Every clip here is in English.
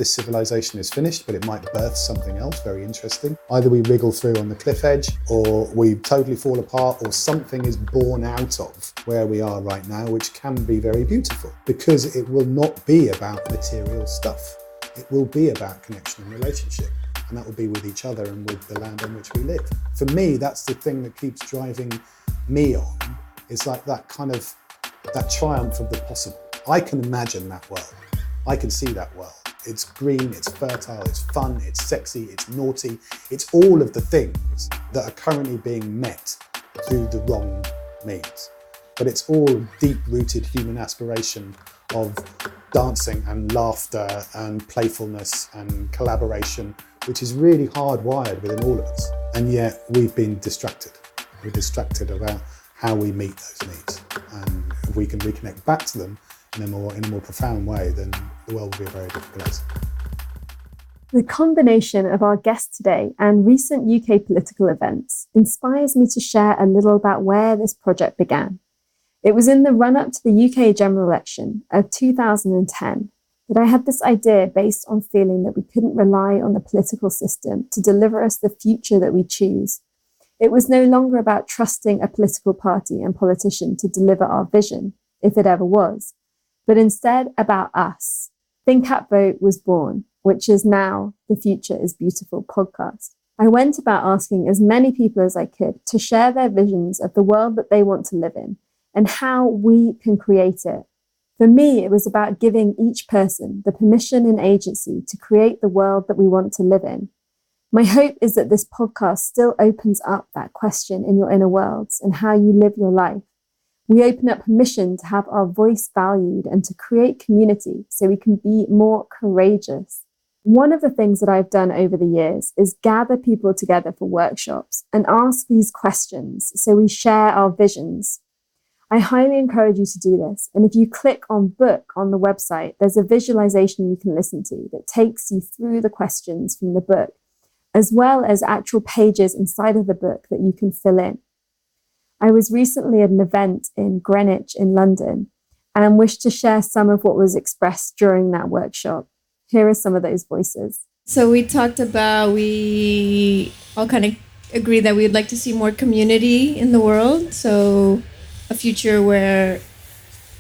this civilization is finished, but it might birth something else very interesting. Either we wriggle through on the cliff edge, or we totally fall apart, or something is born out of where we are right now, which can be very beautiful, because it will not be about material stuff. It will be about connection and relationship, and that will be with each other and with the land on which we live. For me, that's the thing that keeps driving me on. It's like that kind of, that triumph of the possible. I can imagine that world. I can see that world. It's green, it's fertile, it's fun, it's sexy, it's naughty. It's all of the things that are currently being met through the wrong means. But it's all deep-rooted human aspiration of dancing and laughter and playfulness and collaboration, which is really hardwired within all of us. And yet we've been distracted. We're distracted about how we meet those needs. And if we can reconnect back to them in a more profound way, then the world will be a very different place. The combination of our guest today and recent UK political events inspires me to share a little about where this project began. It was in the run-up to the UK general election of 2010 that I had this idea based on feeling that we couldn't rely on the political system to deliver us the future that we choose. It was no longer about trusting a political party and politician to deliver our vision, if it ever was, but instead about us. Think Hat Vote was born, which is now the Future is Beautiful podcast. I went about asking as many people as I could to share their visions of the world that they want to live in and how we can create it. For me, it was about giving each person the permission and agency to create the world that we want to live in. My hope is that this podcast still opens up that question in your inner worlds and how you live your life. We open up permission to have our voice valued and to create community so we can be more courageous. One of the things that I've done over the years is gather people together for workshops and ask these questions so we share our visions. I highly encourage you to do this. And if you click on book on the website, there's a visualization you can listen to that takes you through the questions from the book, as well as actual pages inside of the book that you can fill in. I was recently at an event in Greenwich in London and wish to share some of what was expressed during that workshop. Here are some of those voices. So we talked about, we all kind of agree that we'd like to see more community in the world. So a future where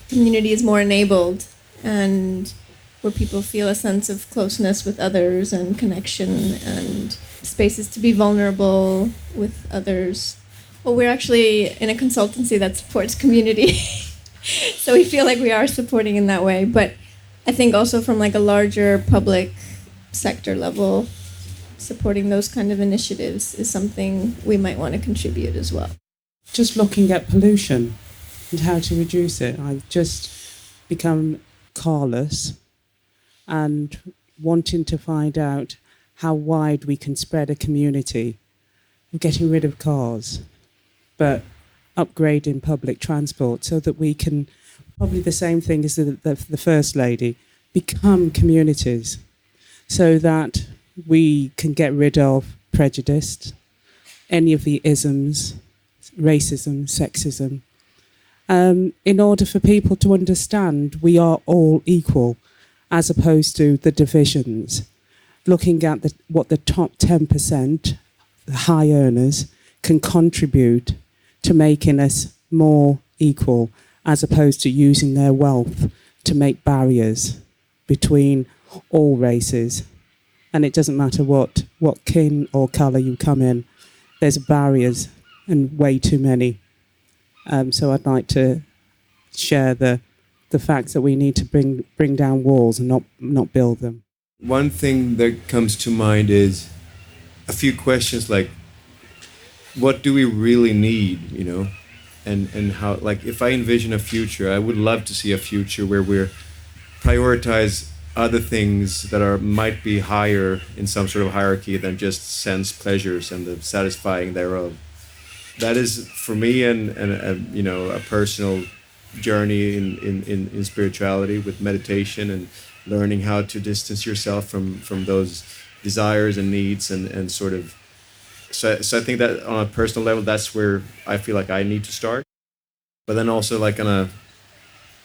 community is more enabled and where people feel a sense of closeness with others and connection and spaces to be vulnerable with others. Well, we're actually in a consultancy that supports community. So we feel like we are supporting in that way. But I think also from like a larger public sector level, supporting those kind of initiatives is something we might want to contribute as well. Just looking at pollution and how to reduce it. I've just become carless and wanting to find out how wide we can spread a community of getting rid of cars, but upgrading public transport so that we can, probably the same thing as the First Lady, become communities so that we can get rid of prejudice, any of the isms, racism, sexism, in order for people to understand we are all equal as opposed to the divisions. Looking at what the top 10%, the high earners, can contribute to making us more equal as opposed to using their wealth to make barriers between all races. And it doesn't matter what kin or colour you come in, there's barriers and way too many. So I'd like to share the fact that we need to bring down walls and not build them. One thing that comes to mind is a few questions like, what do we really need, you know? And how, like, if I envision a future, I would love to see a future where we're prioritize other things that might be higher in some sort of hierarchy than just sense pleasures and the satisfying thereof. That is, for me, a personal journey in spirituality with meditation and learning how to distance yourself from those desires and needs and sort of. So I think that on a personal level, that's where I feel like I need to start. But then also like on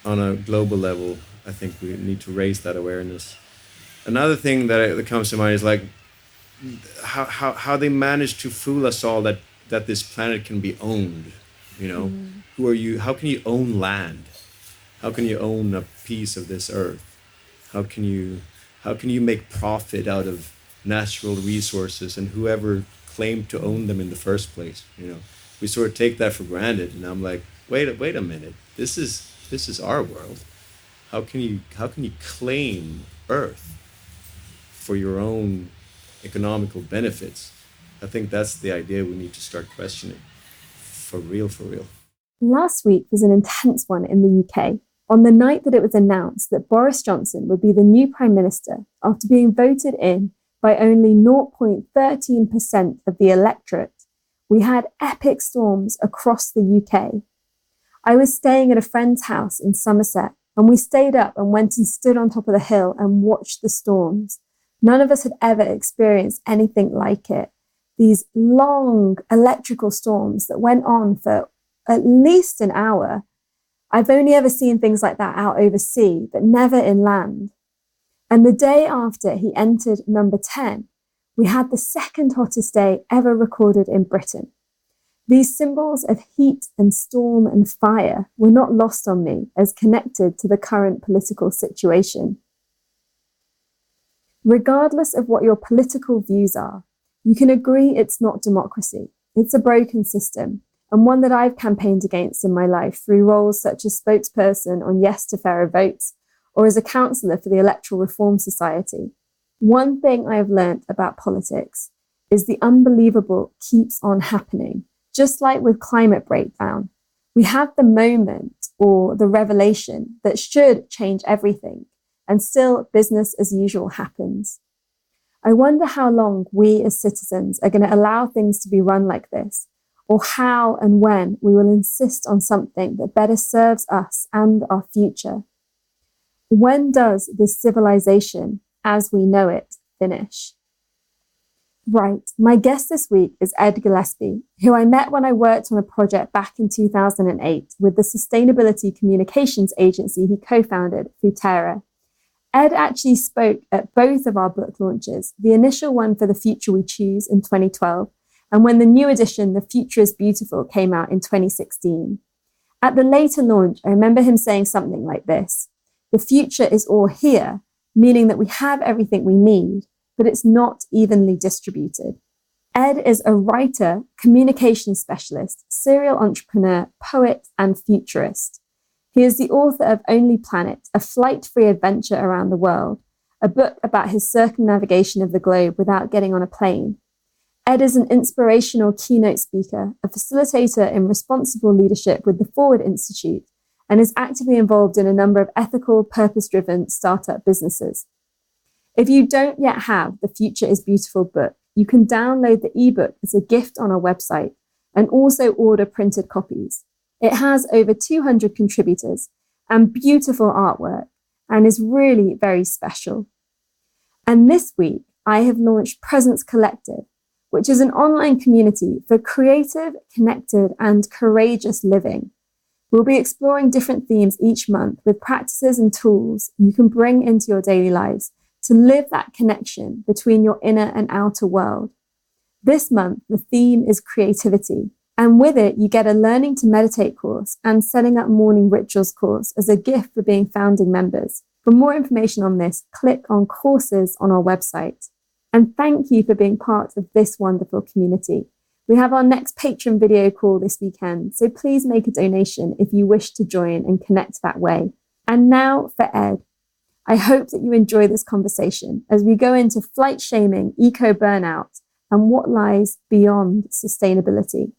a global level, I think we need to raise that awareness. Another thing that comes to mind is like how they managed to fool us all that this planet can be owned. You know, who are you? How can you own land? How can you own a piece of this earth? How can you make profit out of natural resources and whoever claimed to own them in the first place? You know, we sort of take that for granted, and I'm like, wait a minute, this is our world. How can you claim Earth for your own economical benefits? I think that's the idea we need to start questioning. For real. Last week was an intense one in the UK. On the night that it was announced that Boris Johnson would be the new Prime Minister after being voted in by only 0.13% of the electorate, we had epic storms across the UK. I was staying at a friend's house in Somerset, and we stayed up and went and stood on top of the hill and watched the storms. None of us had ever experienced anything like it. These long electrical storms that went on for at least an hour. I've only ever seen things like that out over sea, but never inland. And the day after he entered number 10, we had the second hottest day ever recorded in Britain. These symbols of heat and storm and fire were not lost on me as connected to the current political situation. Regardless of what your political views are, you can agree it's not democracy. It's a broken system, and one that I've campaigned against in my life through roles such as spokesperson on Yes to Fairer Votes or as a counsellor for the Electoral Reform Society. One thing I have learnt about politics is the unbelievable keeps on happening. Just like with climate breakdown, we have the moment or the revelation that should change everything, and still business as usual happens. I wonder how long we as citizens are going to allow things to be run like this, or how and when we will insist on something that better serves us and our future. When does this civilization, as we know it, finish? Right, my guest this week is Ed Gillespie, who I met when I worked on a project back in 2008 with the sustainability communications agency he co-founded, Futera. Ed actually spoke at both of our book launches, the initial one for The Future We Choose in 2012, and when the new edition, The Future is Beautiful, came out in 2016. At the later launch, I remember him saying something like this: the future is all here, meaning that we have everything we need, but it's not evenly distributed. Ed is a writer, communication specialist, serial entrepreneur, poet, and futurist. He is the author of Only Planet, a flight-free adventure around the world, a book about his circumnavigation of the globe without getting on a plane. Ed is an inspirational keynote speaker, a facilitator in responsible leadership with the Forward Institute, and is actively involved in a number of ethical, purpose-driven startup businesses. If you don't yet have The Future is Beautiful book, you can download the ebook as a gift on our website and also order printed copies. It has over 200 contributors and beautiful artwork and is really very special. And this week, I have launched Presence Collective, which is an online community for creative, connected, and courageous living. We'll be exploring different themes each month with practices and tools you can bring into your daily lives to live that connection between your inner and outer world. This month, the theme is creativity, and with it, you get a Learning to Meditate course and Setting Up Morning Rituals course as a gift for being founding members. For more information on this, click on courses on our website. And thank you for being part of this wonderful community. We have our next Patreon video call this weekend, so please make a donation if you wish to join and connect that way. And now for Ed. I hope that you enjoy this conversation as we go into flight shaming, eco-burnout, and what lies beyond sustainability.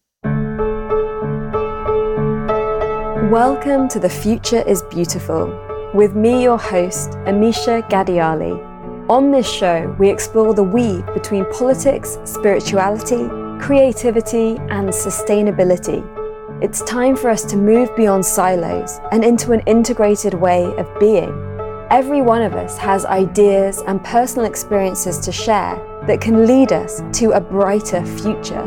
Welcome to The Future is Beautiful, with me, your host, Amisha Gadiali. On this show, we explore the weave between politics, spirituality, creativity, and sustainability. It's time for us to move beyond silos and into an integrated way of being. Every one of us has ideas and personal experiences to share that can lead us to a brighter future.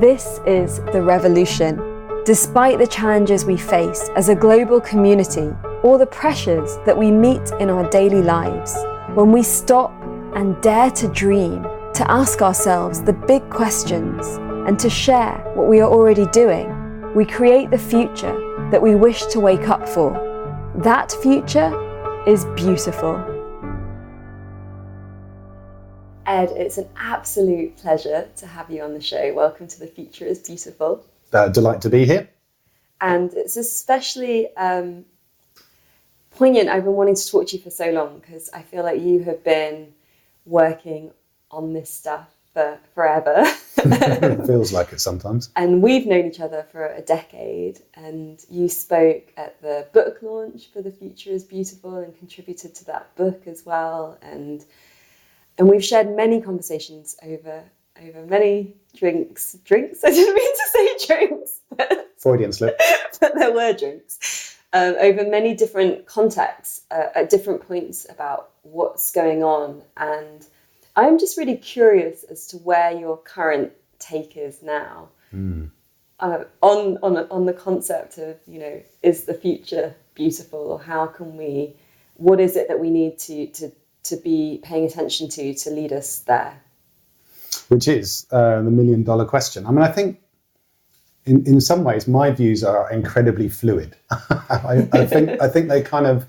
This is the revolution. Despite the challenges we face as a global community or the pressures that we meet in our daily lives, When we stop and dare to dream, to ask ourselves the big questions, and to share what we are already doing, we create the future that we wish to wake up for. That future is beautiful. Ed, it's an absolute pleasure to have you on the show. Welcome to The Future is Beautiful. Delight to be here. And it's especially poignant. I've been wanting to talk to you for so long because I feel like you have been working on this stuff for forever. It feels like it sometimes. And we've known each other for a decade, and you spoke at the book launch for The Future is Beautiful and contributed to that book as well. And we've shared many conversations over many drinks. I didn't mean to say drinks. Freudian slip. But there were drinks. Over many different contexts at different points about what's going on. And I'm just really curious as to where your current take is now on the concept of, is the future beautiful, or what is it that we need to be paying attention to lead us there? Which is the $1 million question. I mean, I think in some ways my views are incredibly fluid. I think they kind of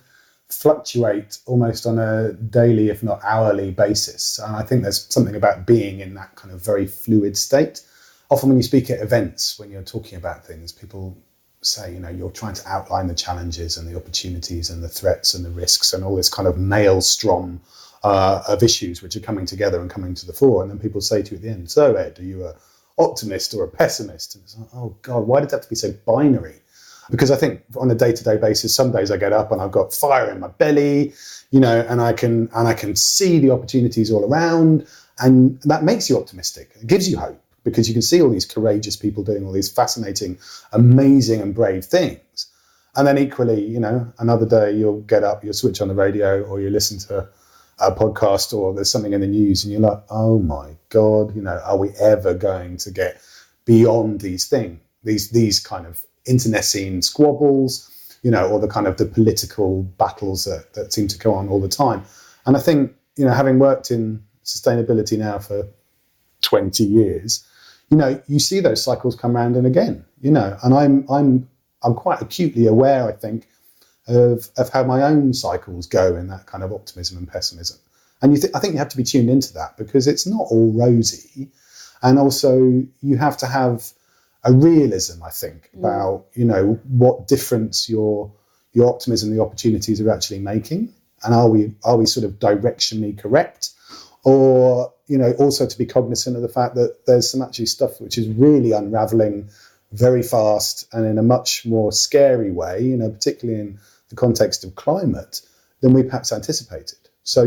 fluctuate almost on a daily, if not hourly basis. And I think there's something about being in that kind of very fluid state. Often when you speak at events, when you're talking about things, people say, you're trying to outline the challenges and the opportunities and the threats and the risks and all this kind of maelstrom of issues which are coming together and coming to the fore. And then people say to you at the end, so Ed, are you an optimist or a pessimist? And it's like, oh God, why did it have to be so binary? Because I think on a day-to-day basis, some days I get up and I've got fire in my belly, and I can see the opportunities all around, and that makes you optimistic. It gives you hope because you can see all these courageous people doing all these fascinating, amazing and brave things. And then equally, another day you'll get up, you'll switch on the radio or you listen to a podcast or there's something in the news and you're like, oh my God, are we ever going to get beyond these things, these kind of internecine squabbles, or the kind of the political battles that seem to go on all the time. And I think, having worked in sustainability now for 20 years, you see those cycles come round and again, and I'm quite acutely aware, I think, of how my own cycles go in that kind of optimism and pessimism. And I think you have to be tuned into that because it's not all rosy. And also you have to have a realism, I think, about, what difference your optimism, the opportunities are actually making. And are we sort of directionally correct? Or, also to be cognizant of the fact that there's some actually stuff which is really unraveling very fast and in a much more scary way, particularly in the context of climate, than we perhaps anticipated. So,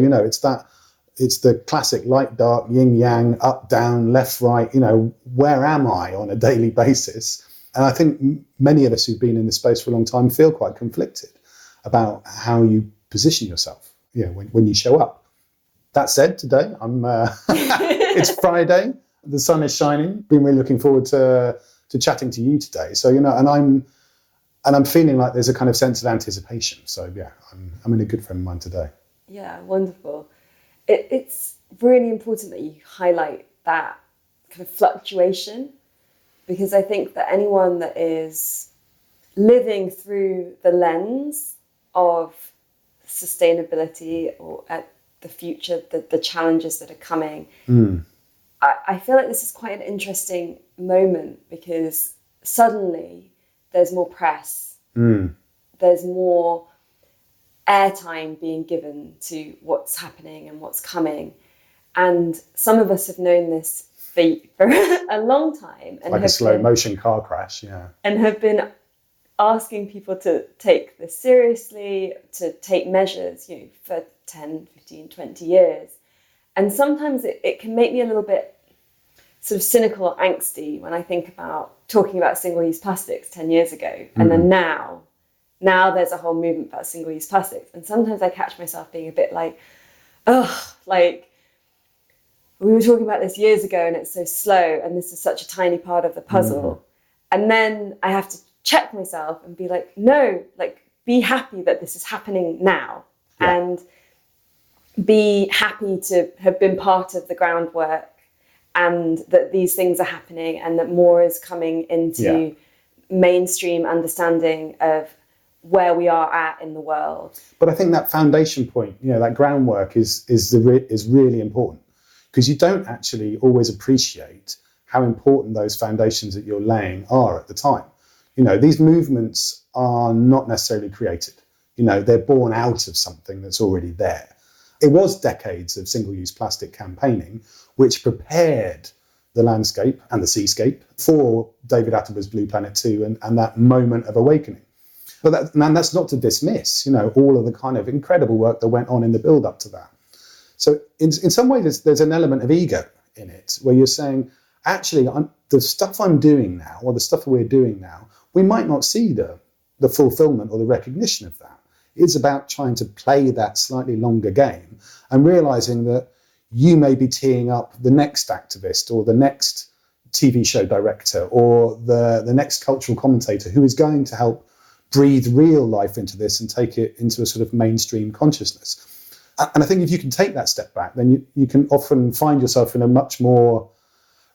it's the classic light, dark, yin, yang, up, down, left, right, where am I on a daily basis? And I think many of us who've been in this space for a long time feel quite conflicted about how you position yourself, when you show up. That said, today, it's Friday, the sun is shining, been really looking forward to chatting to you today. So, and I'm feeling like there's a kind of sense of anticipation. So yeah, I'm in a good frame of mind today. Yeah, wonderful. It's really important that you highlight that kind of fluctuation, because I think that anyone that is living through the lens of sustainability or at the future, the challenges that are coming, I feel like this is quite an interesting moment because suddenly there's more press, there's more airtime being given to what's happening and what's coming. And some of us have known this for a long time. And like a slow motion car crash, yeah. And have been asking people to take this seriously, to take measures, for 10, 15, 20 years. And sometimes it can make me a little bit sort of cynical or angsty when I think about talking about single-use plastics 10 years ago. And then now there's a whole movement about single-use plastics. And sometimes I catch myself being a bit like, we were talking about this years ago and it's so slow and this is such a tiny part of the puzzle. And then I have to check myself and be like, no, be happy that this is happening now. Yeah. And be happy to have been part of the groundwork, and that these things are happening and that more is coming into mainstream understanding of where we are at in the world. But I think that foundation point, that groundwork is really important, because you don't actually always appreciate how important those foundations that you're laying are at the time. These movements are not necessarily created. They're born out of something that's already there. It was decades of single-use plastic campaigning which prepared the landscape and the seascape for David Attenborough's Blue Planet 2 and that moment of awakening. But that's not to dismiss, all of the kind of incredible work that went on in the build-up to that. So in some ways, there's an element of ego in it, where you're saying, actually, the stuff I'm doing now, or the stuff that we're doing now, we might not see the fulfillment or the recognition of that. It's about trying to play that slightly longer game and realizing that you may be teeing up the next activist or the next TV show director or the next cultural commentator who is going to help breathe real life into this and take it into a sort of mainstream consciousness. And I think if you can take that step back, then you can often find yourself in a much more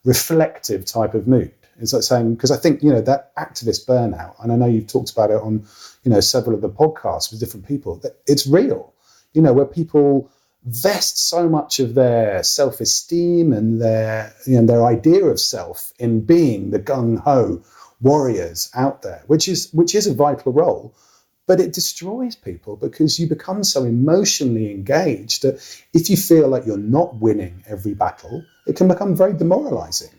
reflective type of mood. It's like saying, because I think, that activist burnout, and I know you've talked about it on, several of the podcasts with different people, that it's real, where people vest so much of their self-esteem and their idea of self in being the gung-ho warriors out there, which is a vital role, but it destroys people because you become so emotionally engaged that if you feel like you're not winning every battle, it can become very demoralizing.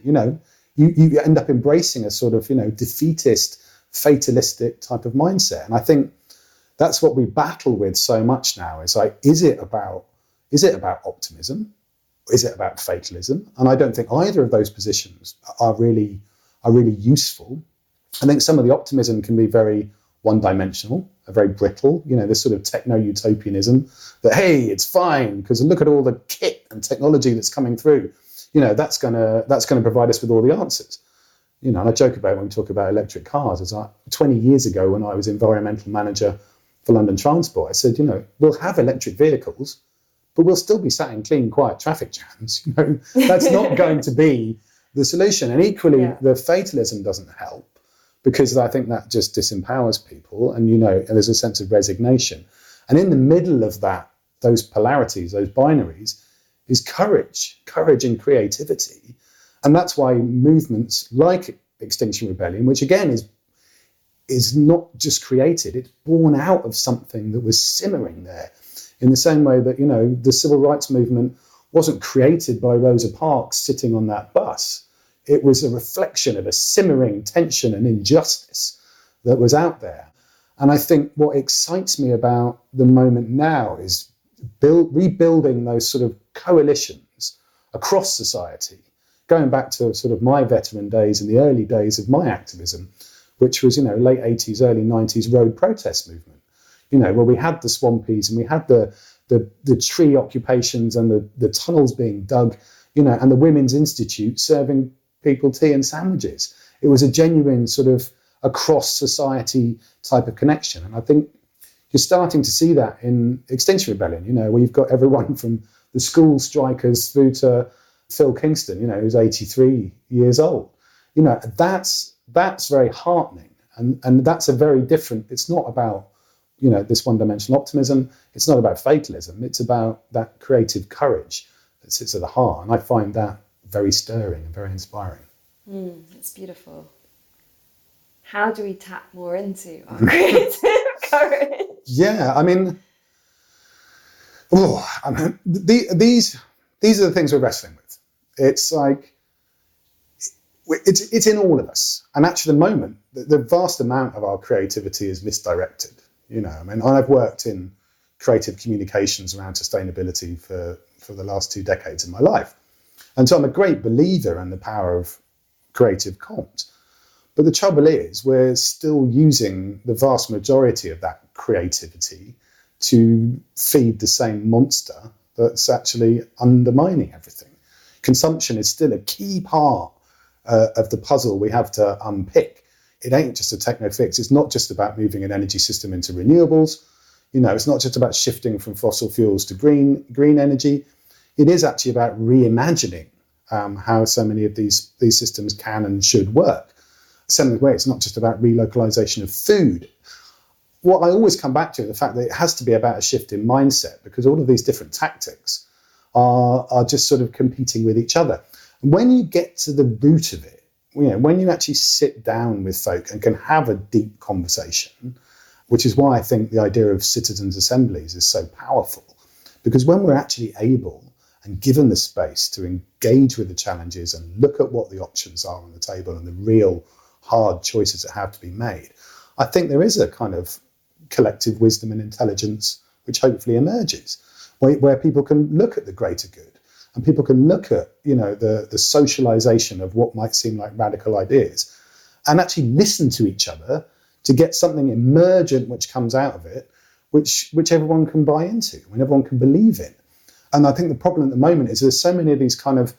You end up embracing a sort of, defeatist, fatalistic type of mindset. And I think that's what we battle with so much now, is like, is it about optimism? Is it about fatalism? And I don't think either of those positions are really useful. I think some of the optimism can be very one-dimensional, very brittle, this sort of techno-utopianism that, hey, it's fine because look at all the kit and technology that's coming through. That's gonna provide us with all the answers. And I joke about when we talk about electric cars. It's like 20 years ago when I was environmental manager for London Transport, I said, we'll have electric vehicles, but we'll still be sat in clean, quiet traffic jams. That's not going to be the solution. And equally, the fatalism doesn't help, because I think that just disempowers people, and and there's a sense of resignation. And in the middle of that, those polarities, those binaries, is courage and creativity. And that's why movements like Extinction Rebellion, which again is not just created, it's born out of something that was simmering there. In the same way that, the civil rights movement wasn't created by Rosa Parks sitting on that bus. It was a reflection of a simmering tension and injustice that was out there. And I think what excites me about the moment now is rebuilding those sort of coalitions across society, going back to sort of my veteran days and the early days of my activism, which was, late 80s, early 90s road protest movement, where we had the swampies and we had the tree occupations and the tunnels being dug, and the Women's Institute serving people tea and sandwiches. It was a genuine sort of across society type of connection. And I think you're starting to see that in Extinction Rebellion, where you've got everyone from the school strikers through to Phil Kingston, who's 83 years old. That's very heartening. And that's a very different, it's not about, this one-dimensional optimism. It's not about fatalism. It's about that creative courage that sits at the heart. And I find that very stirring and very inspiring. It's beautiful. How do we tap more into our creative courage? Yeah, these are the things we're wrestling with. It's like, it's in all of us. And actually, at the moment, the vast amount of our creativity is misdirected. I've worked in creative communications around sustainability for the last 2 decades of my life. And so I'm a great believer in the power of creative comms. But the trouble is, we're still using the vast majority of that creativity to feed the same monster that's actually undermining everything. Consumption is still a key part of the puzzle we have to unpick. It ain't just a techno fix. It's not just about moving an energy system into renewables. It's not just about shifting from fossil fuels to green energy. It is actually about reimagining how so many of these systems can and should work. Same way, it's not just about relocalization of food. What I always come back to, the fact that it has to be about a shift in mindset, because all of these different tactics are just sort of competing with each other. And when you get to the root of it, when you actually sit down with folk and can have a deep conversation, which is why I think the idea of citizens' assemblies is so powerful, because when we're actually able and given the space to engage with the challenges and look at what the options are on the table and the real hard choices that have to be made, I think there is a kind of collective wisdom and intelligence which hopefully emerges, where people can look at the greater good and people can look at, the socialization of what might seem like radical ideas and actually listen to each other to get something emergent which comes out of it, which everyone can buy into and everyone can believe in. And I think the problem at the moment is there's so many of these kind of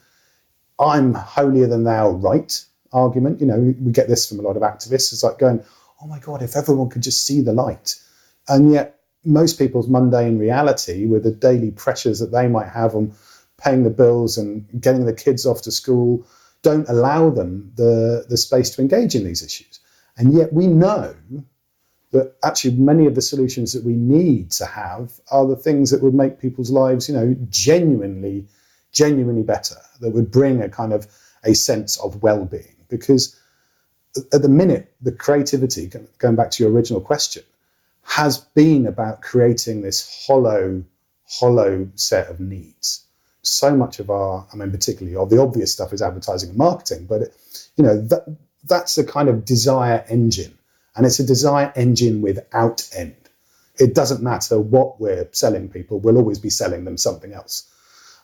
I'm holier than thou right argument. We get this from a lot of activists. It's like going, oh my God, if everyone could just see the light. And yet most people's mundane reality with the daily pressures that they might have on paying the bills and getting the kids off to school don't allow them the space to engage in these issues. And yet we know that actually many of the solutions that we need to have are the things that would make people's lives, genuinely better, that would bring a kind of a sense of well-being. Because at the minute, the creativity, going back to your original question, has been about creating this hollow set of needs. So much of particularly of the obvious stuff is advertising and marketing, but that's a kind of desire engine. And it's a desire engine without end. It doesn't matter what we're selling people, we'll always be selling them something else.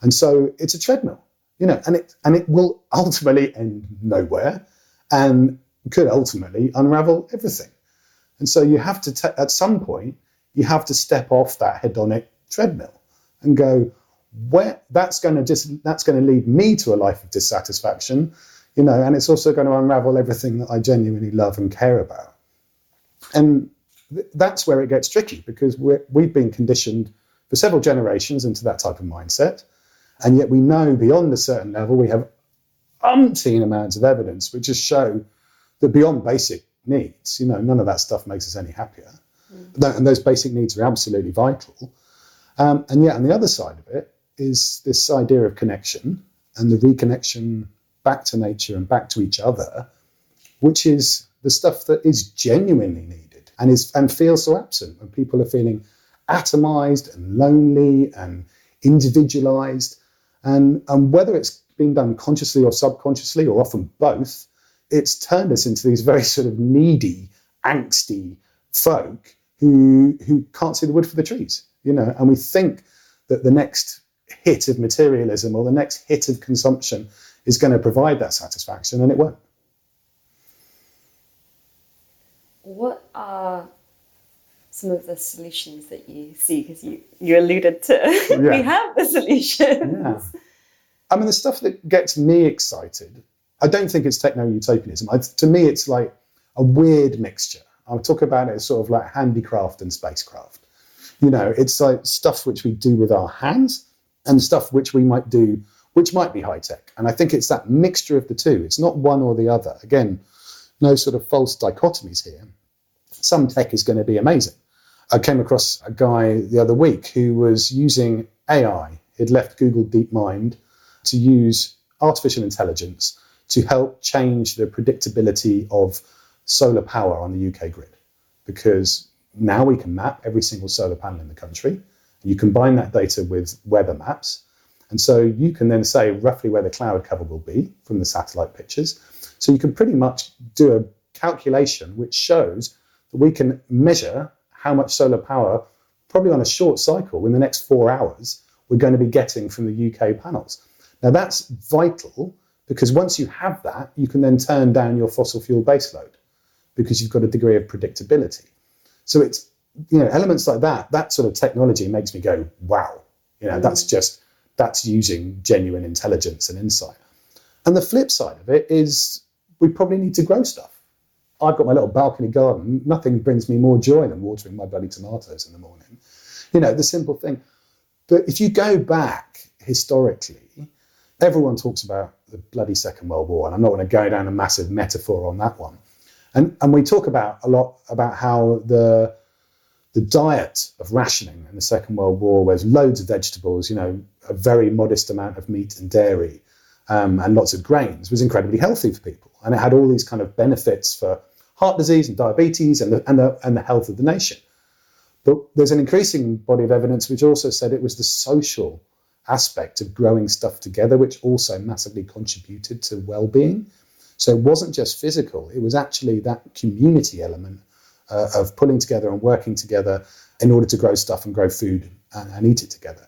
And so it's a treadmill, and it will ultimately end nowhere and could ultimately unravel everything. And so you have to, at some point, you have to step off that hedonic treadmill and go, where that's going to lead me to a life of dissatisfaction, and it's also going to unravel everything that I genuinely love and care about. And that's where it gets tricky, because we've been conditioned for several generations into that type of mindset. And yet we know beyond a certain level, we have umpteen amounts of evidence which just show that beyond basic needs, none of that stuff makes us any happier. And those basic needs are absolutely vital. And yet on the other side of it is this idea of connection and the reconnection back to nature and back to each other, which is the stuff that is genuinely needed and feels so absent when people are feeling atomized and lonely and individualized. And whether it's being done consciously or subconsciously, or often both, it's turned us into these very sort of needy, angsty folk who can't see the wood for the trees, and we think that the next hit of materialism or the next hit of consumption is going to provide that satisfaction, and it won't. What are some of the solutions that you see? Because you alluded to we have the solutions. Yeah. The stuff that gets me excited, I don't think it's techno-utopianism. To me, it's like a weird mixture. I'll talk about it as sort of like handicraft and spacecraft. It's like stuff which we do with our hands and stuff which we might do, which might be high-tech. And I think it's that mixture of the two. It's not one or the other. Again, no sort of false dichotomies here. Some tech is going to be amazing. I came across a guy the other week who was using AI. He'd left Google DeepMind to use artificial intelligence to help change the predictability of solar power on the UK grid. Because now we can map every single solar panel in the country. You combine that data with weather maps. And so you can then say roughly where the cloud cover will be from the satellite pictures. So you can pretty much do a calculation which shows that we can measure how much solar power, probably on a short cycle, in the next 4 hours, we're going to be getting from the UK panels. Now that's vital, because once you have that, you can then turn down your fossil fuel baseload, because you've got a degree of predictability. So it's, elements like that sort of technology makes me go, wow, that's using genuine intelligence and insight. And the flip side of it is we probably need to grow stuff. I've got my little balcony garden. Nothing brings me more joy than watering my bloody tomatoes in the morning. You know, the simple thing. But if you go back historically, everyone talks about the bloody Second World War, and I'm not going to go down a massive metaphor on that one. And we talk about a lot about how the diet of rationing in the Second World War was loads of vegetables, you know, a very modest amount of meat and dairy, and lots of grains, was incredibly healthy for people. And it had all these kind of benefits for heart disease and diabetes and the health of the nation. But there's an increasing body of evidence which also said it was the social aspect of growing stuff together which also massively contributed to well-being. So it wasn't just physical, it was actually that community element of pulling together and working together in order to grow stuff and grow food and eat it together.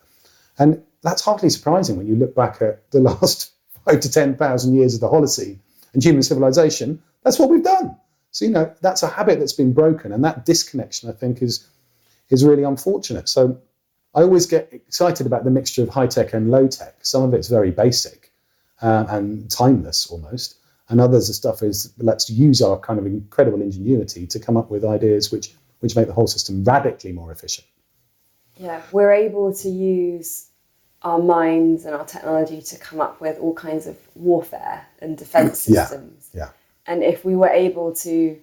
And that's hardly surprising when you look back at the last 5 to 10,000 years of the Holocene and human civilization. That's what we've done. So, you know, that's a habit that's been broken, and that disconnection, I think, is really unfortunate. So I always get excited about the mixture of high-tech and low-tech. Some of it's very basic and timeless almost, and others the stuff is, let's use our kind of incredible ingenuity to come up with ideas which make the whole system radically more efficient. Yeah, we're able to use our minds and our technology to come up with all kinds of warfare and defense systems. Yeah. And if we were able to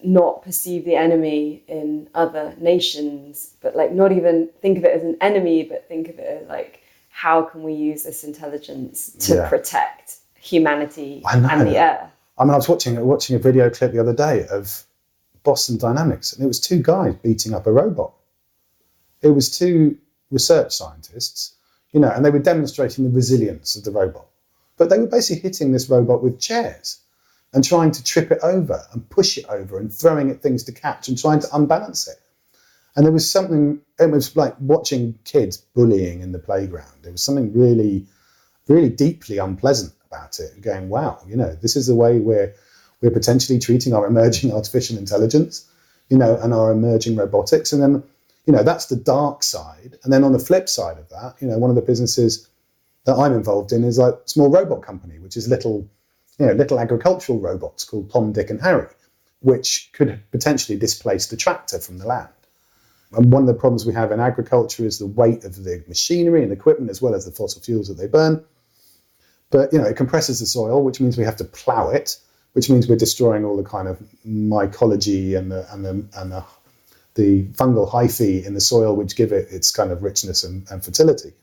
not perceive the enemy in other nations, but like not even think of it as an enemy, but think of it as like, how can we use this intelligence to protect humanity and the earth? I mean, I was watching a video clip the other day of Boston Dynamics, and it was two guys beating up a robot. It was two research scientists, you know, and they were demonstrating the resilience of the robot. But they were basically hitting this robot with chairs and trying to trip it over and push it over and throwing at things to catch and trying to unbalance it. And there was something, it was like watching kids bullying in the playground. There was something really, really deeply unpleasant about it, going, wow, you know, this is the way we're potentially treating our emerging artificial intelligence, you know, and our emerging robotics. And then, you know, that's the dark side. And then on the flip side of that, you know, one of the businesses that I'm involved in is like a small robot company, which is little agricultural robots called Tom, Dick and Harry, which could potentially displace the tractor from the land. And one of the problems we have in agriculture is the weight of the machinery and equipment, as well as the fossil fuels that they burn. But, you know, it compresses the soil, which means we have to plow it, which means we're destroying all the kind of mycology and the fungal hyphae in the soil, which give it its kind of richness and fertility.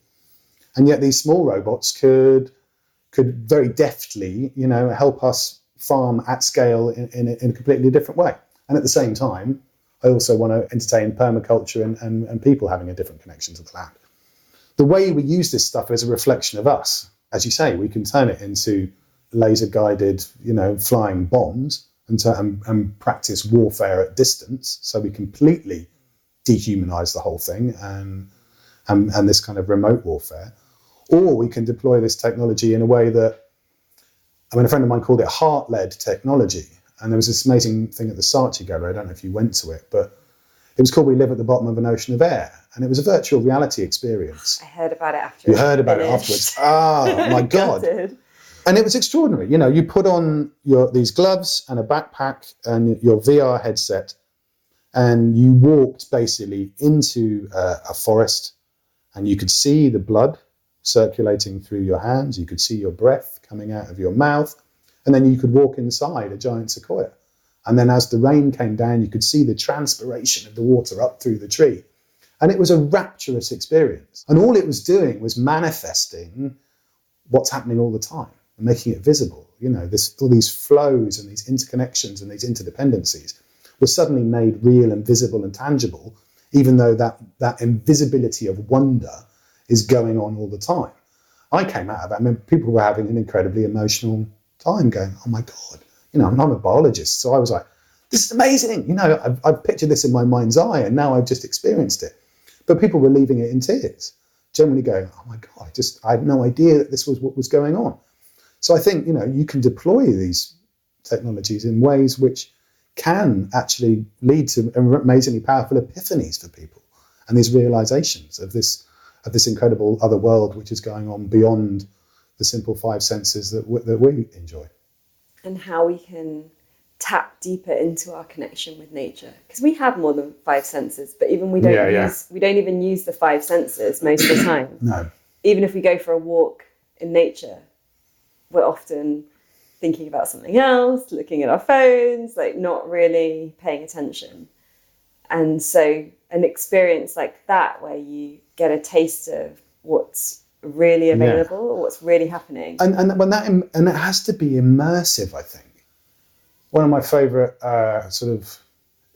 And yet these small robots could very deftly, you know, help us farm at scale in a completely different way. And at the same time, I also want to entertain permaculture and people having a different connection to the land. The way we use this stuff is a reflection of us. As you say, we can turn it into laser-guided, you know, flying bombs and practice warfare at distance. So we completely dehumanize the whole thing and this kind of remote warfare. Or we can deploy this technology in a way that, I mean, a friend of mine called it heart-led technology. And there was this amazing thing at the Saatchi Gallery, I don't know if you went to it, but it was called We Live at the Bottom of an Ocean of Air. And it was a virtual reality experience. I heard about it after. You heard about it afterwards. Oh, my God. And it was extraordinary. You know, you put on these gloves and a backpack and your VR headset, and you walked basically into a forest, and you could see the blood circulating through your hands. You could see your breath coming out of your mouth. And then you could walk inside a giant sequoia. And then as the rain came down, you could see the transpiration of the water up through the tree. And it was a rapturous experience. And all it was doing was manifesting what's happening all the time and making it visible. You know, all these flows and these interconnections and these interdependencies were suddenly made real and visible and tangible, even though that invisibility of wonder is going on all the time. I came out of it. I mean, people were having an incredibly emotional time going, oh my God, you know, I'm a biologist. So I was like, this is amazing. You know, I've pictured this in my mind's eye and now I've just experienced it. But people were leaving it in tears, generally going, oh my God, I had no idea that this was what was going on. So I think, you know, you can deploy these technologies in ways which can actually lead to amazingly powerful epiphanies for people and these realizations of this incredible other world which is going on beyond the simple five senses that we enjoy. And how we can tap deeper into our connection with nature, because we have more than 5 senses, but even we don't even use the 5 senses most of the time. No. Even if we go for a walk in nature, we're often thinking about something else, looking at our phones, like not really paying attention. And so an experience like that, where you get a taste of what's really available, or what's really happening, and it has to be immersive. I think one of my favourite sort of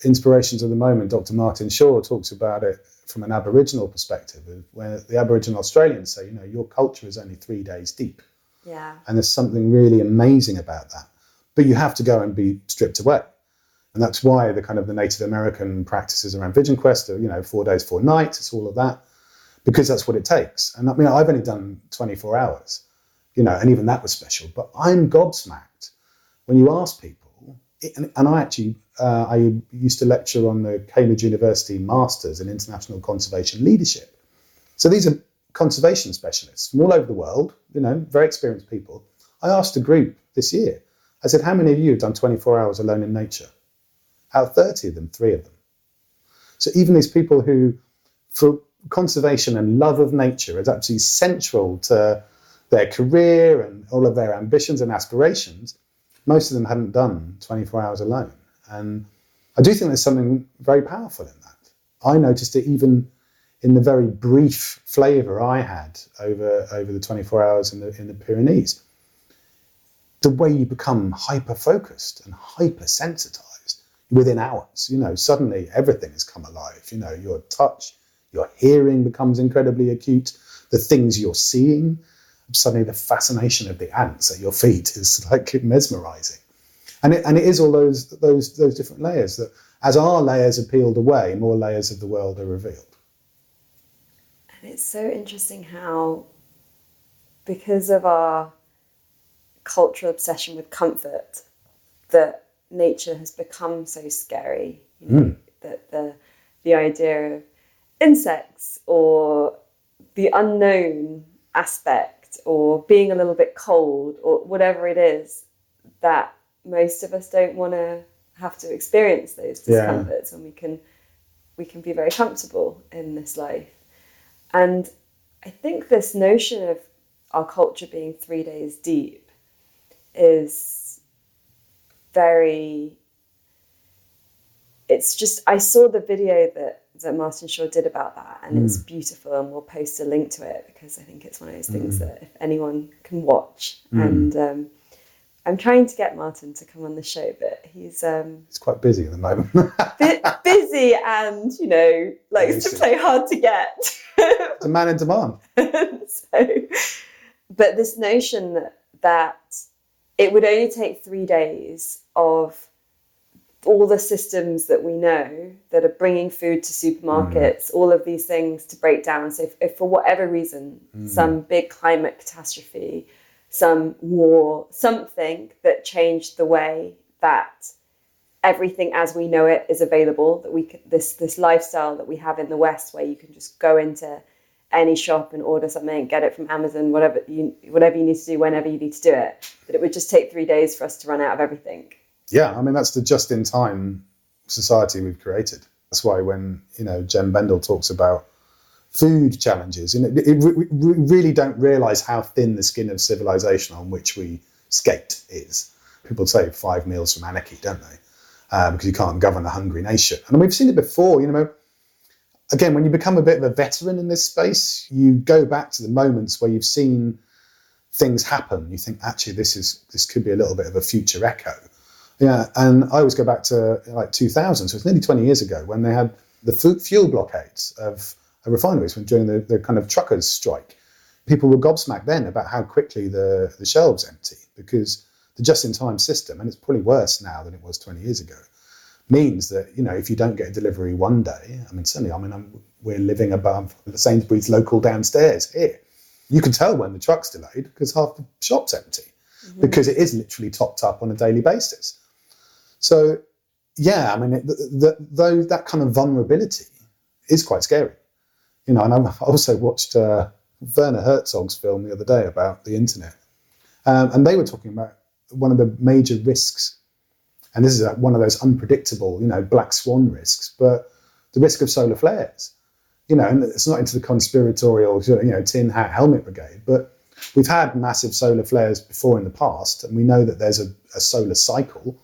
inspirations at the moment, Dr. Martin Shaw, talks about it from an Aboriginal perspective, where the Aboriginal Australians say, your culture is only 3 days deep. Yeah. And there's something really amazing about that. But you have to go and be stripped away. And that's why the kind of the Native American practices around Vision Quest are, 4 days, 4 nights, it's all of that, because that's what it takes. And I've only done 24 hours, and even that was special. But I'm gobsmacked when you ask people, and I actually, I used to lecture on the Cambridge University Masters in International Conservation Leadership. So these are conservation specialists from all over the world, very experienced people. I asked a group this year, I said, how many of you have done 24 hours alone in nature? Out of 30 of them, 3 of them. So even these people who, for conservation and love of nature is absolutely central to their career and all of their ambitions and aspirations, most of them hadn't done 24 hours alone. And I do think there's something very powerful in that. I noticed it even in the very brief flavour I had over the 24 hours in the Pyrenees. The way you become hyper-focused and hyper-sensitised within hours, suddenly everything has come alive. Your touch, your hearing becomes incredibly acute. The things you're seeing, suddenly the fascination of the ants at your feet is like mesmerising. And it is all those different layers that, as our layers are peeled away, more layers of the world are revealed. And it's so interesting how, because of our cultural obsession with comfort, that nature has become so scary. That the idea of insects or the unknown aspect or being a little bit cold or whatever it is, that most of us don't want to have to experience those discomforts when we can be very comfortable in this life. And I think this notion of our culture being 3 days deep is very... It's just... I saw the video that Martin Shaw did about that, and it's beautiful, and we'll post a link to it, because I think it's one of those things that if anyone can watch. And I'm trying to get Martin to come on the show, but he's quite busy at the moment. busy and, likes to play hard to get. It's a man in demand. But this notion that it would only take 3 days of all the systems that we know that are bringing food to supermarkets, all of these things to break down. So if for whatever reason, some big climate catastrophe, some war, something that changed the way that everything as we know it is available, that we could, this lifestyle that we have in the West, where you can just go into any shop and order something, get it from Amazon, whatever you need to do, whenever you need to do it, that it would just take 3 days for us to run out of everything. Yeah, that's the just-in-time society we've created. That's why when, Jem Bendel talks about food challenges, we really don't realise how thin the skin of civilization on which we skate is. People say 5 meals from anarchy, don't they? Because you can't govern a hungry nation. And we've seen it before, Again, when you become a bit of a veteran in this space, you go back to the moments where you've seen things happen. You think, actually, this could be a little bit of a future echo. Yeah, and I always go back to 2000, so it's nearly 20 years ago, when they had the fuel blockades of refineries during the kind of truckers' strike. People were gobsmacked then about how quickly the shelves empty, because the just-in-time system, and it's probably worse now than it was 20 years ago, means that, if you don't get a delivery one day, we're living above the Sainsbury's local downstairs here. You can tell when the truck's delayed because half the shop's empty, because it is literally topped up on a daily basis. So, yeah, that kind of vulnerability is quite scary. And I also watched Werner Herzog's film the other day about the internet. And they were talking about one of the major risks And this is one of those unpredictable, black swan risks, but the risk of solar flares, and it's not into the conspiratorial, tin hat helmet brigade, but we've had massive solar flares before in the past, and we know that there's a solar cycle,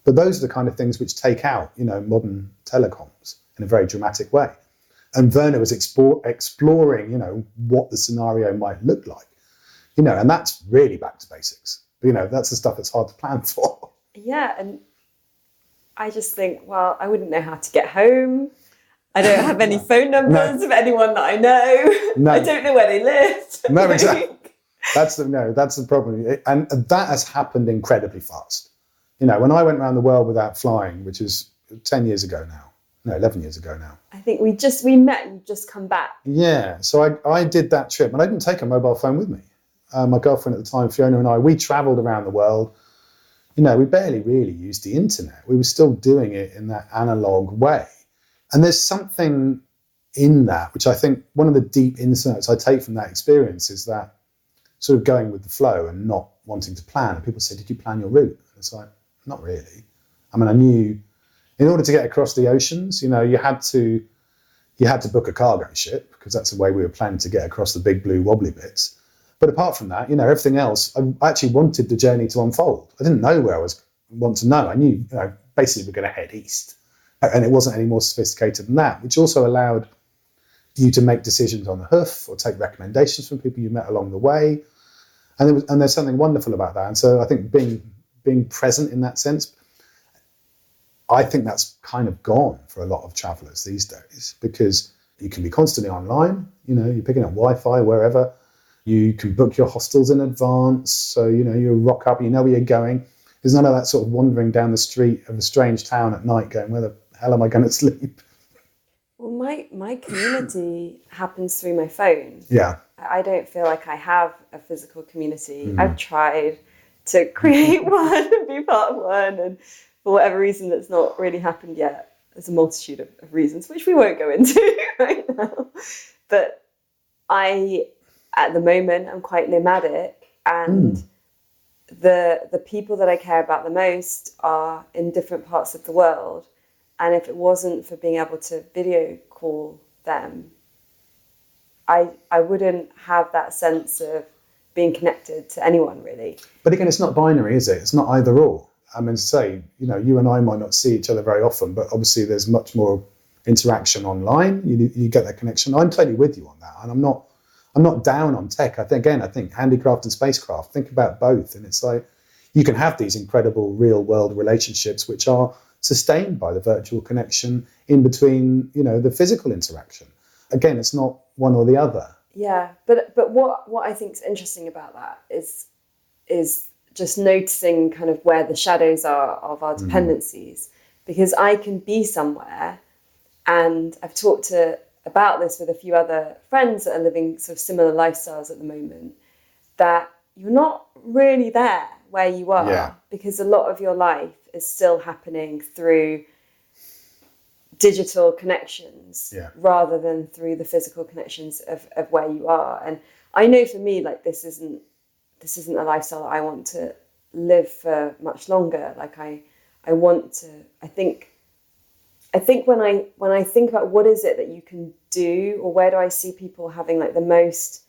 but those are the kind of things which take out, modern telecoms in a very dramatic way. And Werner was exploring, what the scenario might look like, and that's really back to basics. That's the stuff that's hard to plan for. Yeah, and I just think, well, I wouldn't know how to get home. I don't have any phone numbers of anyone that I know. No. I don't know where they live. No, exactly. That's the problem. And that has happened incredibly fast. When I went around the world without flying, which is 10 years ago now, no, 11 years ago now. I think we met and just come back. Yeah, so I did that trip, and I didn't take a mobile phone with me. My girlfriend at the time, Fiona, and I, we travelled around the world. We barely really used the internet. We were still doing it in that analogue way. And there's something in that, which I think one of the deep insights I take from that experience is that sort of going with the flow and not wanting to plan. And people say, did you plan your route? And it's like, not really. I mean, I knew in order to get across the oceans, you had to book a cargo ship because that's the way we were planning to get across the big blue wobbly bits. But apart from that, everything else, I actually wanted the journey to unfold. I didn't know where I want to know. I knew, basically we're going to head east. And it wasn't any more sophisticated than that, which also allowed you to make decisions on the hoof or take recommendations from people you met along the way. And there's something wonderful about that. And so I think being present in that sense, I think that's kind of gone for a lot of travellers these days because you can be constantly online, you're picking up Wi-Fi wherever. You can book your hostels in advance. So, you rock up, you know where you're going. There's none of that sort of wandering down the street of a strange town at night going, where the hell am I going to sleep? Well, my community happens through my phone. Yeah. I don't feel like I have a physical community. I've tried to create one and be part of one, and for whatever reason that's not really happened yet. There's a multitude of reasons, which we won't go into right now. But at the moment, I'm quite nomadic, and the people that I care about the most are in different parts of the world. And if it wasn't for being able to video call them, I wouldn't have that sense of being connected to anyone, really. But again, it's not binary, is it? It's not either or. I mean, you and I might not see each other very often, but obviously there's much more interaction online. You get that connection. I'm totally with you on that. And I'm not down on tech. I think handicraft and spacecraft, think about both. And it's like, you can have these incredible real world relationships, which are sustained by the virtual connection in between, the physical interaction. Again, it's not one or the other. Yeah, but what I think is interesting about that is just noticing kind of where the shadows are of our dependencies, because I can be somewhere, and I've talked about this with a few other friends that are living sort of similar lifestyles at the moment, that you're not really there where you are, because a lot of your life is still happening through digital connections rather than through the physical connections of where you are. And I know for me, like, this isn't a lifestyle that I want to live for much longer. Like I think when I think about what is it that you can do, or where do I see people having like the most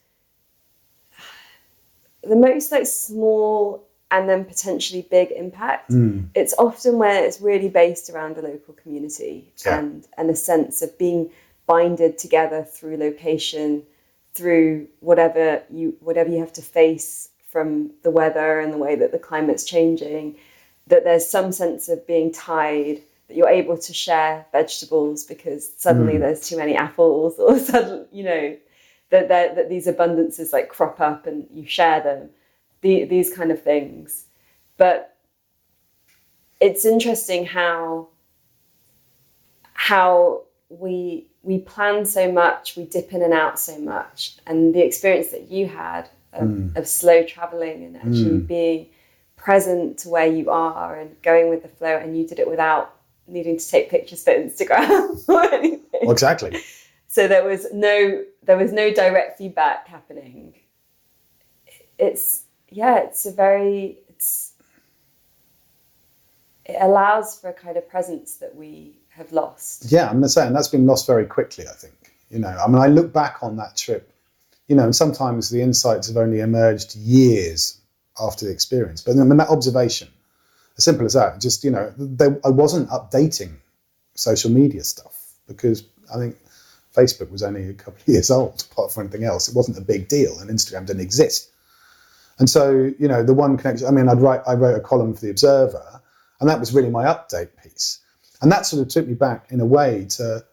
like small and then potentially big impact, it's often where it's really based around a local community and a sense of being binded together through location, through whatever you have to face from the weather and the way that the climate's changing, that there's some sense of being tied, that you're able to share vegetables because suddenly there's too many apples, or suddenly, that these abundances like crop up and you share them, these kind of things. But it's interesting how we plan so much, we dip in and out so much, and the experience that you had of slow traveling and actually being present to where you are and going with the flow, and you did it without needing to take pictures for Instagram or anything. Well, exactly. So there was no direct feedback happening. it allows for a kind of presence that we have lost. Yeah, I'm saying that's been lost very quickly, I think. I mean, I look back on that trip, and sometimes the insights have only emerged years after the experience. But I mean, that observation, as simple as that, just, I wasn't updating social media stuff because I think Facebook was only a couple of years old, apart from anything else. It wasn't a big deal, and Instagram didn't exist. And so, the one connection, I mean, I wrote a column for The Observer, and that was really my update piece. And that sort of took me back, in a way, to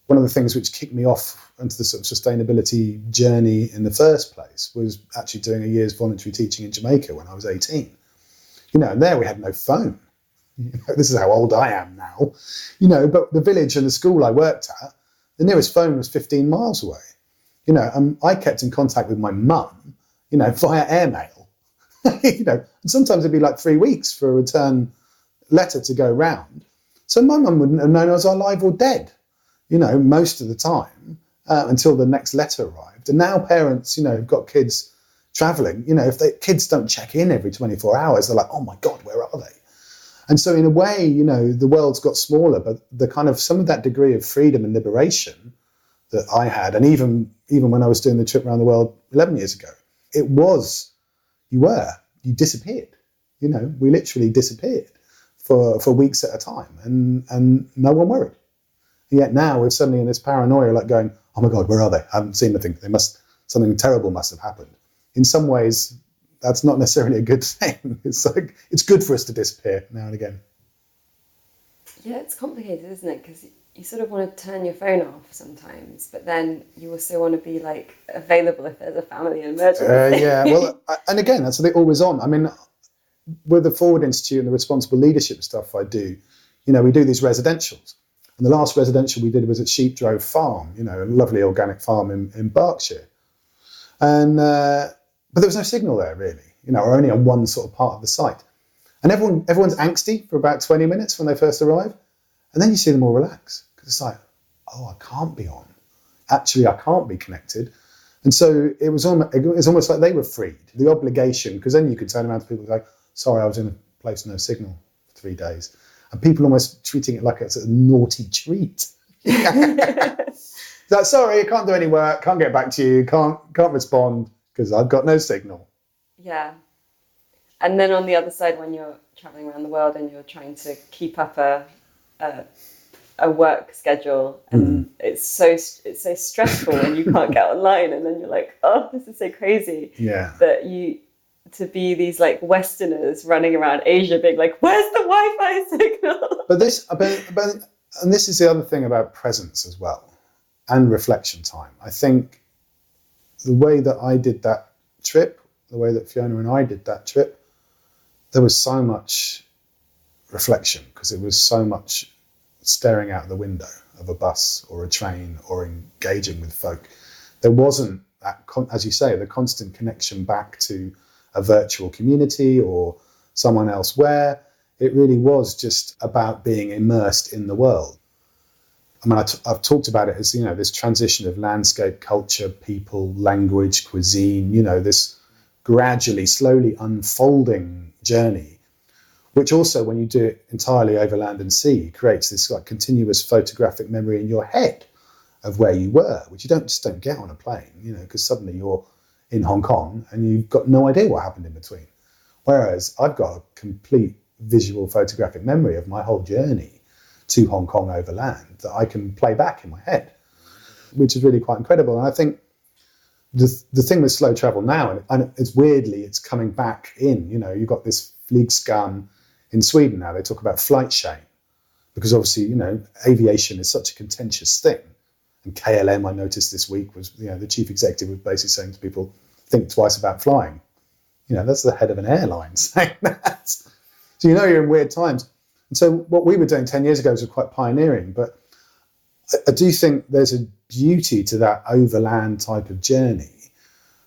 one of the things which kicked me off into the sort of sustainability journey in the first place, was actually doing a year's voluntary teaching in Jamaica when I was 18. And there we had no phone. This is how old I am now. But the village and the school I worked at, the nearest phone was 15 miles away. I kept in contact with my mum, via airmail. And sometimes it'd be like 3 weeks for a return letter to go round. So my mum wouldn't have known I was alive or dead, most of the time, until the next letter arrived. And now parents, have got kids travelling, if the kids don't check in every 24 hours, they're like, oh my God, where are they? And so in a way, the world's got smaller, but the kind of some of that degree of freedom and liberation that I had, and even when I was doing the trip around the world 11 years ago, you disappeared. We literally disappeared for weeks at a time, and no one worried. And yet now we're suddenly in this paranoia, like going, oh my God, where are they? I haven't seen anything. Something terrible must have happened. In some ways, that's not necessarily a good thing. It's like, it's good for us to disappear now and again. Yeah, it's complicated, isn't it? Because you sort of want to turn your phone off sometimes, but then you also want to be like available if there's a family emergency. Yeah, well, and again, that's the always on. I mean, with the Forward Institute and the responsible leadership stuff I do, we do these residentials. And the last residential we did was at Sheepdrove Farm, a lovely organic farm in Berkshire. And but there was no signal there, really, or only on one sort of part of the site. And everyone's angsty for about 20 minutes when they first arrive. And then you see them all relax, because it's like, oh, I can't be on. Actually, I can't be connected. And so it was almost like they were freed. The obligation, because then you could turn around to people and go, sorry, I was in a place with no signal for 3 days. And people almost treating it like it's a naughty treat. Like, sorry, I can't do any work, can't get back to you, can't respond because I've got no signal. Yeah. And then on the other side, when you're traveling around the world and you're trying to keep up a work schedule, and it's so stressful and you can't get online, and then you're like, oh, this is so crazy. Yeah. That to be these like Westerners running around Asia being like, where's the Wi-Fi signal? But this is the other thing about presence as well, and reflection time. I think the way that I did that trip, the way that Fiona and I did that trip, there was so much reflection, because it was so much staring out the window of a bus or a train or engaging with folk. There wasn't that, as you say, the constant connection back to a virtual community or someone elsewhere. It really was just about being immersed in the world. I mean, I've talked about it as, this transition of landscape, culture, people, language, cuisine, this gradually, slowly unfolding journey, which also, when you do it entirely over land and sea, creates this like continuous photographic memory in your head of where you were, which you just don't get on a plane, because suddenly you're in Hong Kong and you've got no idea what happened in between. Whereas I've got a complete visual photographic memory of my whole journey to Hong Kong over land that I can play back in my head, which is really quite incredible. And I think the thing with slow travel now, and it's coming back in, you've got this Flygskam in Sweden now. They talk about flight shame, because obviously, aviation is such a contentious thing. And KLM, I noticed this week, was, the chief executive was basically saying to people, think twice about flying. That's the head of an airline saying that. So you're in weird times. And so what we were doing 10 years ago was quite pioneering, but I do think there's a beauty to that overland type of journey,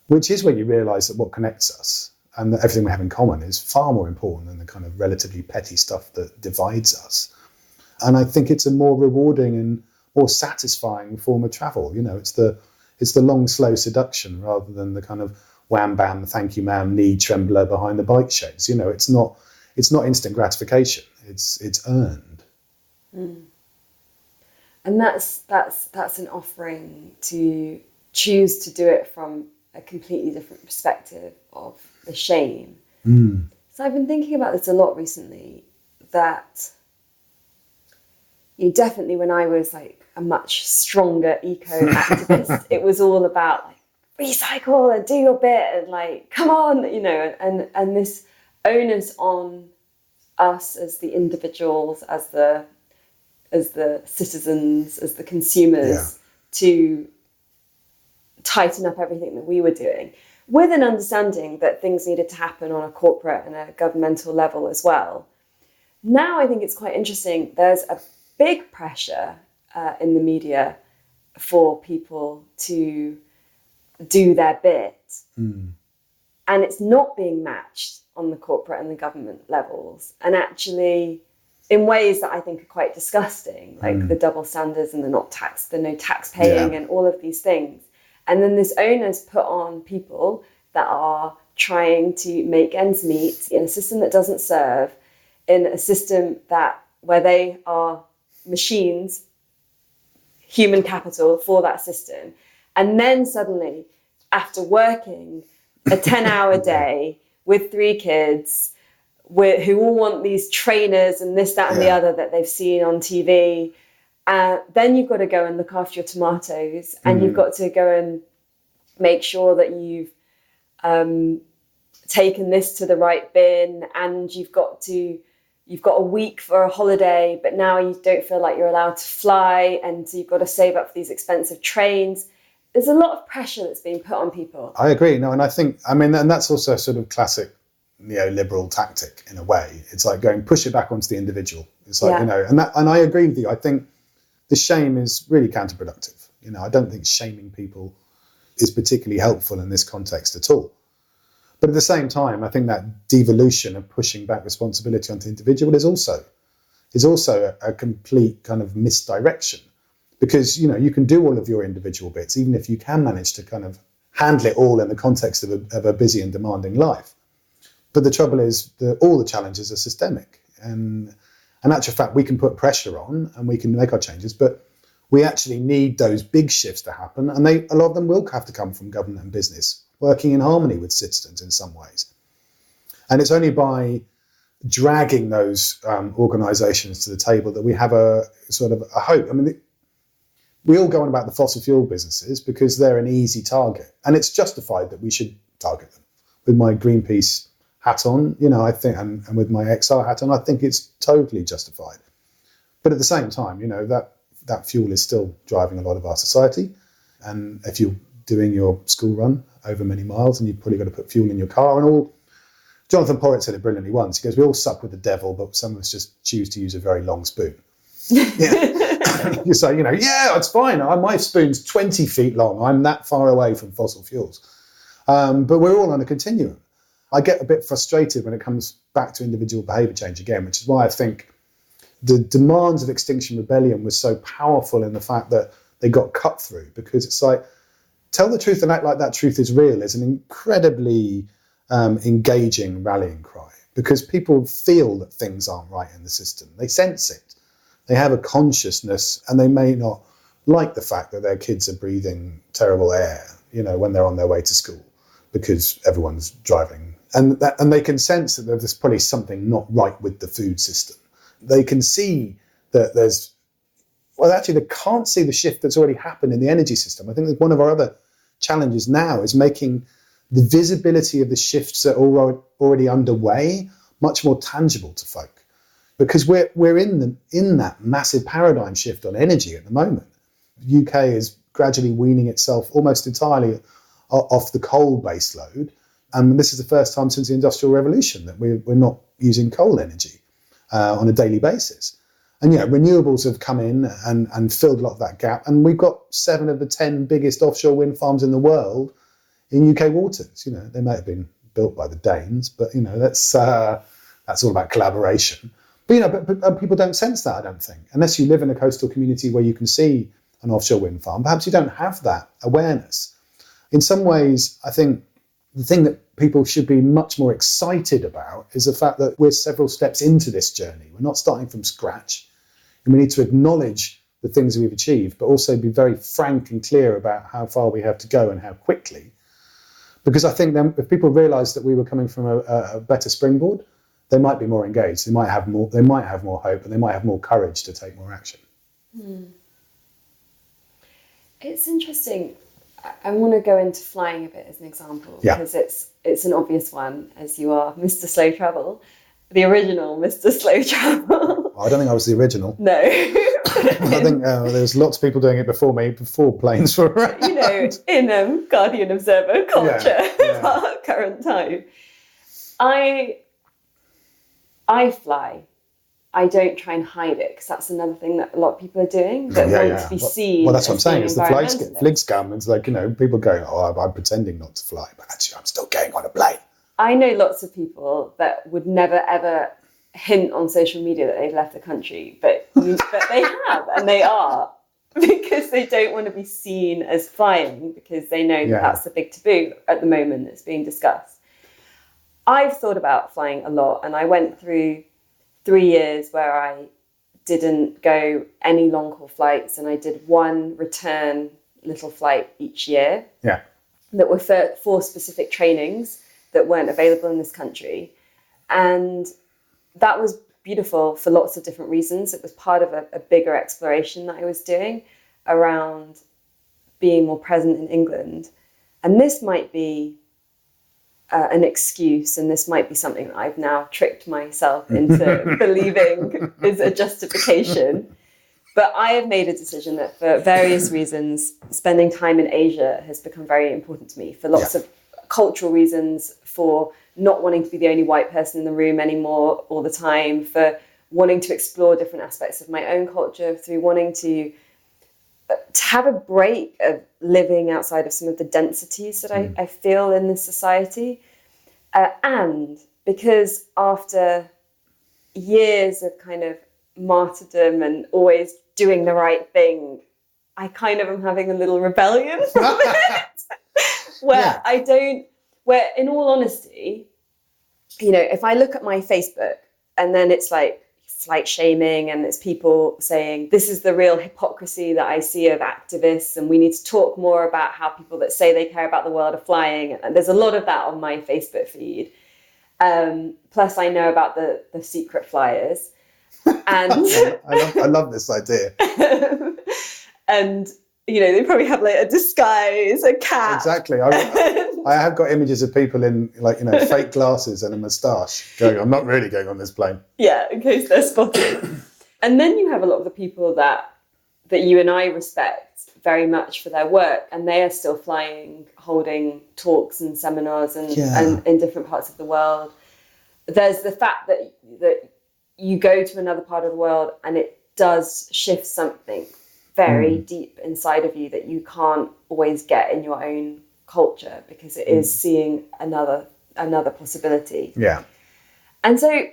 which is where you realise that what connects us and that everything we have in common is far more important than the kind of relatively petty stuff that divides us. And I think it's a more rewarding and more satisfying form of travel. It's the long, slow seduction rather than the kind of wham, bam, thank you, ma'am, knee trembler behind the bike sheds. it's not instant gratification. It's earned. And that's an offering to choose to do it from a completely different perspective of the shame. So I've been thinking about this a lot recently, that definitely when I was like a much stronger eco-activist, it was all about like recycle and do your bit and like, come on, and this onus on us as the individuals, as the citizens, as the consumers, to tighten up everything that we were doing, with an understanding that things needed to happen on a corporate and a governmental level as well. Now I think it's quite interesting. There's a big pressure in the media for people to do their bit. And it's not being matched on the corporate and the government levels. And actually, in ways that I think are quite disgusting, like the double standards and the no tax paying and all of these things. And then this onus put on people that are trying to make ends meet in a system that doesn't serve, in a system where they are machines, human capital for that system. And then suddenly, after working a 10-hour day with 3 kids, who all want these trainers and this, that, and the other that they've seen on TV, then you've got to go and look after your tomatoes, and you've got to go and make sure that you've taken this to the right bin, and you've got a week for a holiday, but now you don't feel like you're allowed to fly, and so you've got to save up for these expensive trains. There's a lot of pressure that's being put on people. I agree. No, and I think, and that's also a sort of classic neoliberal tactic in a way. It's like push it back onto the individual. It's like, and I agree with you. I think the shame is really counterproductive. I don't think shaming people is particularly helpful in this context at all. But at the same time, I think that devolution of pushing back responsibility onto the individual is also a complete kind of misdirection, because you can do all of your individual bits, even if you can manage to kind of handle it all in the context of a busy and demanding life. But the trouble is that all the challenges are systemic, and in actual fact, we can put pressure on and we can make our changes, but we actually need those big shifts to happen, and a lot of them will have to come from government and business, working in harmony with citizens in some ways. And it's only by dragging those organisations to the table that we have a sort of a hope. We all go on about the fossil fuel businesses because they're an easy target, and it's justified that we should target them. With my Greenpeace hat on, I think, and with my XR hat on, I think it's totally justified. But at the same time, that fuel is still driving a lot of our society. And if you're doing your school run over many miles, and you've probably got to put fuel in your car and all. Jonathan Porritt said it brilliantly once. He goes, we all suck with the devil, but some of us just choose to use a very long spoon. You say, it's fine. My spoon's 20 feet long. I'm that far away from fossil fuels. But we're all on a continuum. I get a bit frustrated when it comes back to individual behaviour change again, which is why I think the demands of Extinction Rebellion was so powerful in the fact that they got cut through, because it's like, tell the truth and act like that truth is real is an incredibly engaging rallying cry, because people feel that things aren't right in the system. They sense it. They have a consciousness, and they may not like the fact that their kids are breathing terrible air, when they're on their way to school, because everyone's driving. And they can sense that there's probably something not right with the food system. They can see that they can't see the shift that's already happened in the energy system. I think that one of our other challenges now is making the visibility of the shifts that are already underway much more tangible to folk, because we're in that massive paradigm shift on energy at the moment. The UK is gradually weaning itself almost entirely off the coal base load. And this is the first time since the Industrial Revolution that we're not using coal energy on a daily basis. And renewables have come in and filled a lot of that gap. And we've got 7 of the 10 biggest offshore wind farms in the world in UK waters. They might have been built by the Danes, but that's all about collaboration. But people don't sense that, I don't think, unless you live in a coastal community where you can see an offshore wind farm. Perhaps you don't have that awareness. In some ways, I think the thing that people should be much more excited about is the fact that we're several steps into this journey. We're not starting from scratch. And we need to acknowledge the things we've achieved, but also be very frank and clear about how far we have to go and how quickly. Because I think then if people realise that we were coming from a better springboard, they might be more engaged. They might have more hope, and they might have more courage to take more action. It's interesting. I want to go into flying a bit as an example, because it's an obvious one, as you are Mr. Slow Travel, the original Mr. Slow Travel. I don't think I was the original. No. I think there's lots of people doing it before me, before planes were around. You know, in Guardian Observer culture of our current time. I fly. I don't try and hide it, because that's another thing that a lot of people are doing, that want to be seen. Well, that's what I'm saying. It's the flig environmentalist. scam. It's like, people going, I'm pretending not to fly, but actually I'm still going on a plane. I know lots of people that would never, ever hint on social media that they've left the country, but they have, and they are, because they don't want to be seen as flying, because they know that that's the big taboo at the moment that's being discussed. I've thought about flying a lot, and I went through 3 years where I didn't go any long haul flights, and I did one return little flight each year that were for specific trainings that weren't available in this country. And that was beautiful for lots of different reasons. It was part of a bigger exploration that I was doing around being more present in England. And this might be an excuse, and this might be something that I've now tricked myself into believing is a justification. But I have made a decision that for various reasons, spending time in Asia has become very important to me, for lots of cultural reasons, for not wanting to be the only white person in the room anymore all the time, for wanting to explore different aspects of my own culture, through wanting to have a break of living outside of some of the densities that I feel in this society. And because after years of kind of martyrdom and always doing the right thing, I kind of am having a little rebellion where where in all honesty, if I look at my Facebook and then it's like flight shaming, and it's people saying this is the real hypocrisy that I see of activists, and we need to talk more about how people that say they care about the world are flying. And there's a lot of that on my Facebook feed. Plus I know about the secret flyers. And I love this idea. And they probably have like a disguise, a cap. Exactly. I have got images of people in fake glasses and a moustache going, I'm not really going on this plane. Yeah, in case they're spotted. And then you have a lot of the people that you and I respect very much for their work, and they are still flying, holding talks and seminars and in different parts of the world. There's the fact that you go to another part of the world and it does shift something very deep inside of you that you can't always get in your own culture, because it is seeing another possibility. Yeah. And so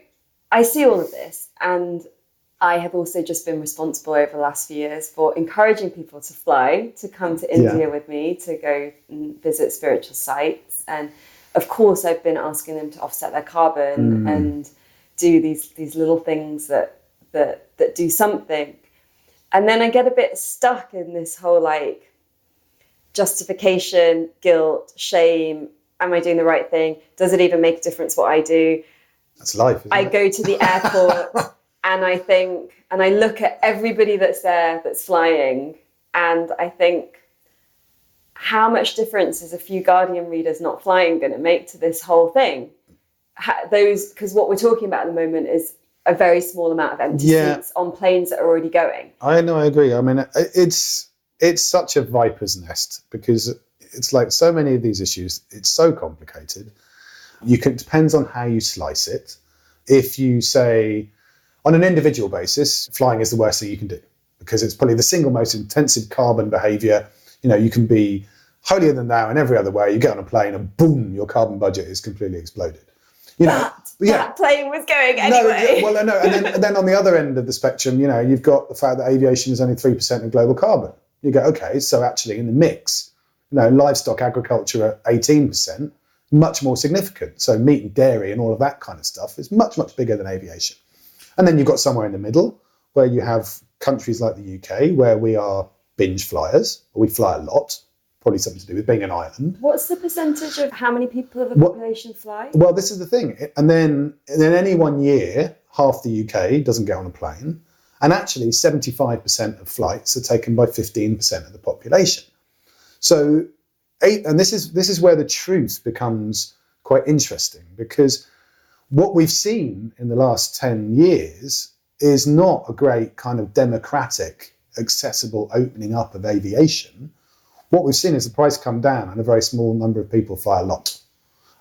I see all of this, and I have also just been responsible over the last few years for encouraging people to fly, to come to India with me, to go and visit spiritual sites. And of course, I've been asking them to offset their carbon and do these little things that do something. And then I get a bit stuck in this whole justification, guilt, shame. Am I doing the right thing? Does it even make a difference what I do? That's life. I go to the airport and I think, and I look at everybody that's there that's flying, and I think, how much difference is a few Guardian readers not flying going to make to this whole thing? Because what we're talking about at the moment is a very small amount of empty seats on planes that are already going. I know, I agree. I mean, it's such a viper's nest, because it's like so many of these issues, it's so complicated. It depends on how you slice it. If you say, on an individual basis, flying is the worst thing you can do, because it's probably the single most intensive carbon behaviour. You can be holier than thou in every other way. You get on a plane and boom, your carbon budget is completely exploded. That plane was going anyway. And then on the other end of the spectrum, you've got the fact that aviation is only 3% of global carbon. You go, okay, so actually in the mix, livestock agriculture at 18%, much more significant. So meat and dairy and all of that kind of stuff is much, much bigger than aviation. And then you've got somewhere in the middle where you have countries like the UK where we are binge flyers. We fly a lot, probably something to do with being an island. What's the percentage of how many people of the population fly? Well, this is the thing. And then in any one year, half the UK doesn't get on a plane. And actually 75% of flights are taken by 15% of the population. So, and this is where the truth becomes quite interesting, because what we've seen in the last 10 years is not a great kind of democratic, accessible opening up of aviation. What we've seen is the price come down and a very small number of people fly a lot.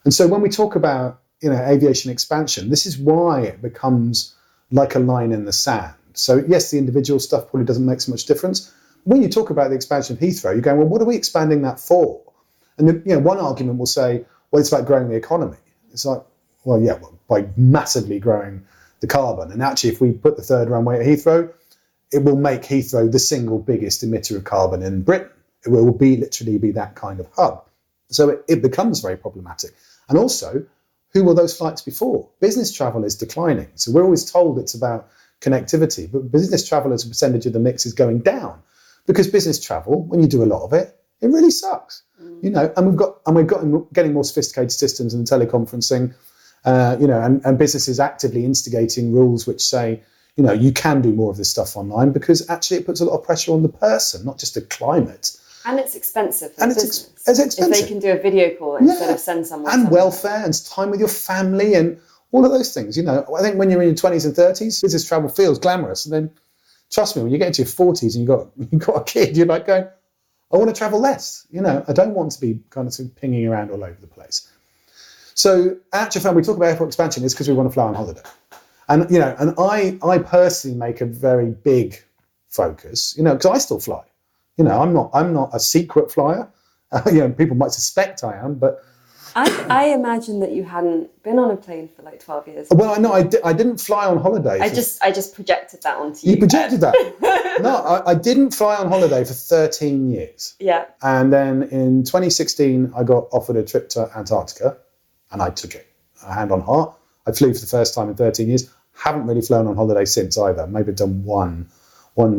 And so when we talk about, aviation expansion, this is why it becomes like a line in the sand. So yes, the individual stuff probably doesn't make so much difference. When you talk about the expansion of Heathrow, you're going, well, what are we expanding that for? And one argument will say, well, it's about growing the economy. It's like, well, yeah, by massively growing the carbon. And actually, if we put the third runway at Heathrow, it will make Heathrow the single biggest emitter of carbon in Britain. It will literally be that kind of hub. So it becomes very problematic. And also, who will those flights be for? Business travel is declining. So we're always told it's about connectivity, but business travel as a percentage of the mix is going down, because business travel, when you do a lot of it, it really sucks. And we're getting more sophisticated systems and teleconferencing, and businesses actively instigating rules which say, you can do more of this stuff online, because actually it puts a lot of pressure on the person, not just the climate. And it's expensive for and business. It's expensive. If they can do a video call instead of send someone. And welfare and time with your family and all of those things. I think when you're in your 20s and 30s, business travel feels glamorous. And then, trust me, when you get into your 40s and you've got a kid, you're like going, I want to travel less. I don't want to be kind of pinging around all over the place. So actually, when we talk about airport expansion, it's because we want to fly on holiday. And, and I personally make a very big focus, because I still fly. I'm not a secret flyer. People might suspect I am, but I imagine that you hadn't been on a plane for like 12 years. Well, I know I didn't fly on holiday. I just projected that onto you. You projected that? No, I didn't fly on holiday for 13 years. Yeah. And then in 2016, I got offered a trip to Antarctica, and I took it. Hand on heart. I flew for the first time in 13 years. Haven't really flown on holiday since either. Maybe done one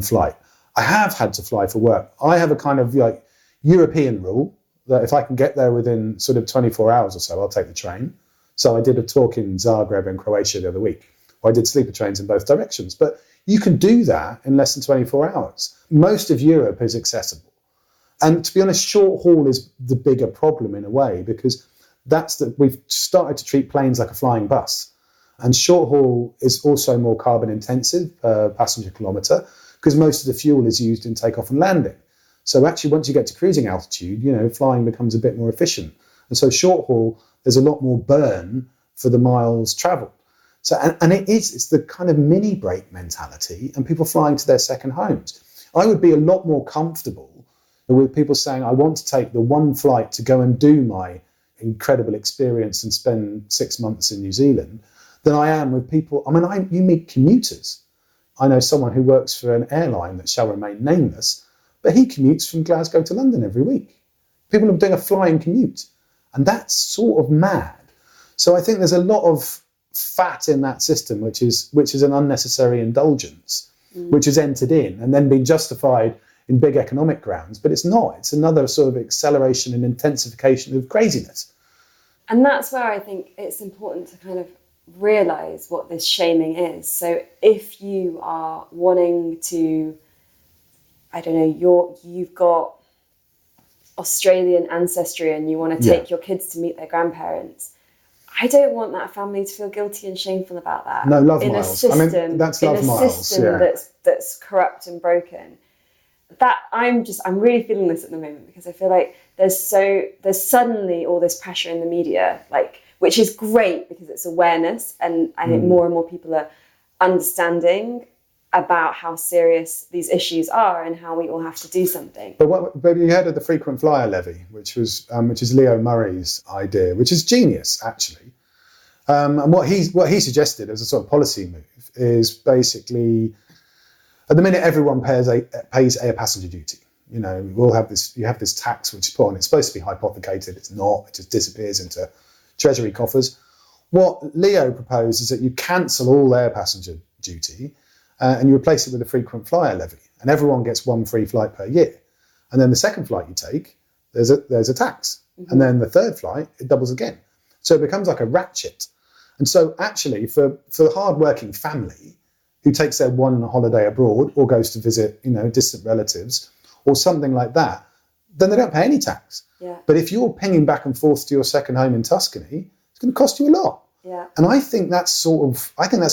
flight. I have had to fly for work. I have a kind of European rule that if I can get there within sort of 24 hours or so, I'll take the train. So I did a talk in Zagreb in Croatia the other week, where I did sleeper trains in both directions. But you can do that in less than 24 hours. Most of Europe is accessible. And to be honest, short haul is the bigger problem in a way, because we've started to treat planes like a flying bus. And short haul is also more carbon intensive per passenger kilometre, because most of the fuel is used in takeoff and landing. So actually, once you get to cruising altitude, flying becomes a bit more efficient. And so short haul, there's a lot more burn for the miles travelled. So, and it's the kind of mini break mentality, and people flying to their second homes. I would be a lot more comfortable with people saying, I want to take the one flight to go and do my incredible experience and spend 6 months in New Zealand, than I am with people. You meet commuters. I know someone who works for an airline that shall remain nameless, but he commutes from Glasgow to London every week. People are doing a flying commute, and that's sort of mad. So I think there's a lot of fat in that system, which is an unnecessary indulgence, which is entered in and then been justified in big economic grounds, but it's not. It's another sort of acceleration and intensification of craziness. And that's where I think it's important to kind of realise what this shaming is. So if you are wanting to, you've got Australian ancestry and you want to take your kids to meet their grandparents, I don't want that family to feel guilty and shameful about that. No, love in miles. A system, that's love miles. In a system that's corrupt and broken. That I'm really feeling this at the moment, because I feel like there's suddenly all this pressure in the media, which is great because it's awareness, and I think more and more people are understanding about how serious these issues are and how we all have to do something. But you heard of the frequent flyer levy, which is Leo Murray's idea, which is genius actually. And what he suggested as a sort of policy move is basically, at the minute everyone pays air passenger duty. You know, you have this tax which is put on, it's supposed to be hypothecated, it's not, it just disappears into treasury coffers. What Leo proposed is that you cancel all air passenger duty and you replace it with a frequent flyer levy, and everyone gets one free flight per year. And then the second flight you take, there's a tax. Mm-hmm. And then the third flight, it doubles again. So it becomes like a ratchet. And so actually for the hard-working family who takes their one holiday abroad or goes to visit, you know, distant relatives or something like that, then they don't pay any tax. Yeah. But if you're pinging back and forth to your second home in Tuscany, it's going to cost you a lot. Yeah. And I think that's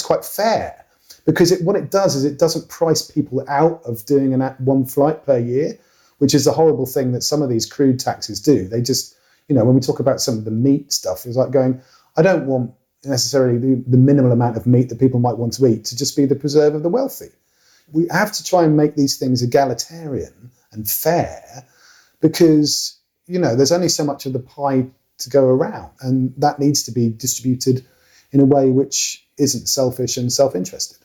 quite fair, because what it does is it doesn't price people out of doing one flight per year, which is the horrible thing that some of these crude taxes do. They just, you know, when we talk about some of the meat stuff, it's like going, I don't want necessarily the minimal amount of meat that people might want to eat to just be the preserve of the wealthy. We have to try and make these things egalitarian and fair, because, you know, there's only so much of the pie to go around, and that needs to be distributed in a way which isn't selfish and self-interested.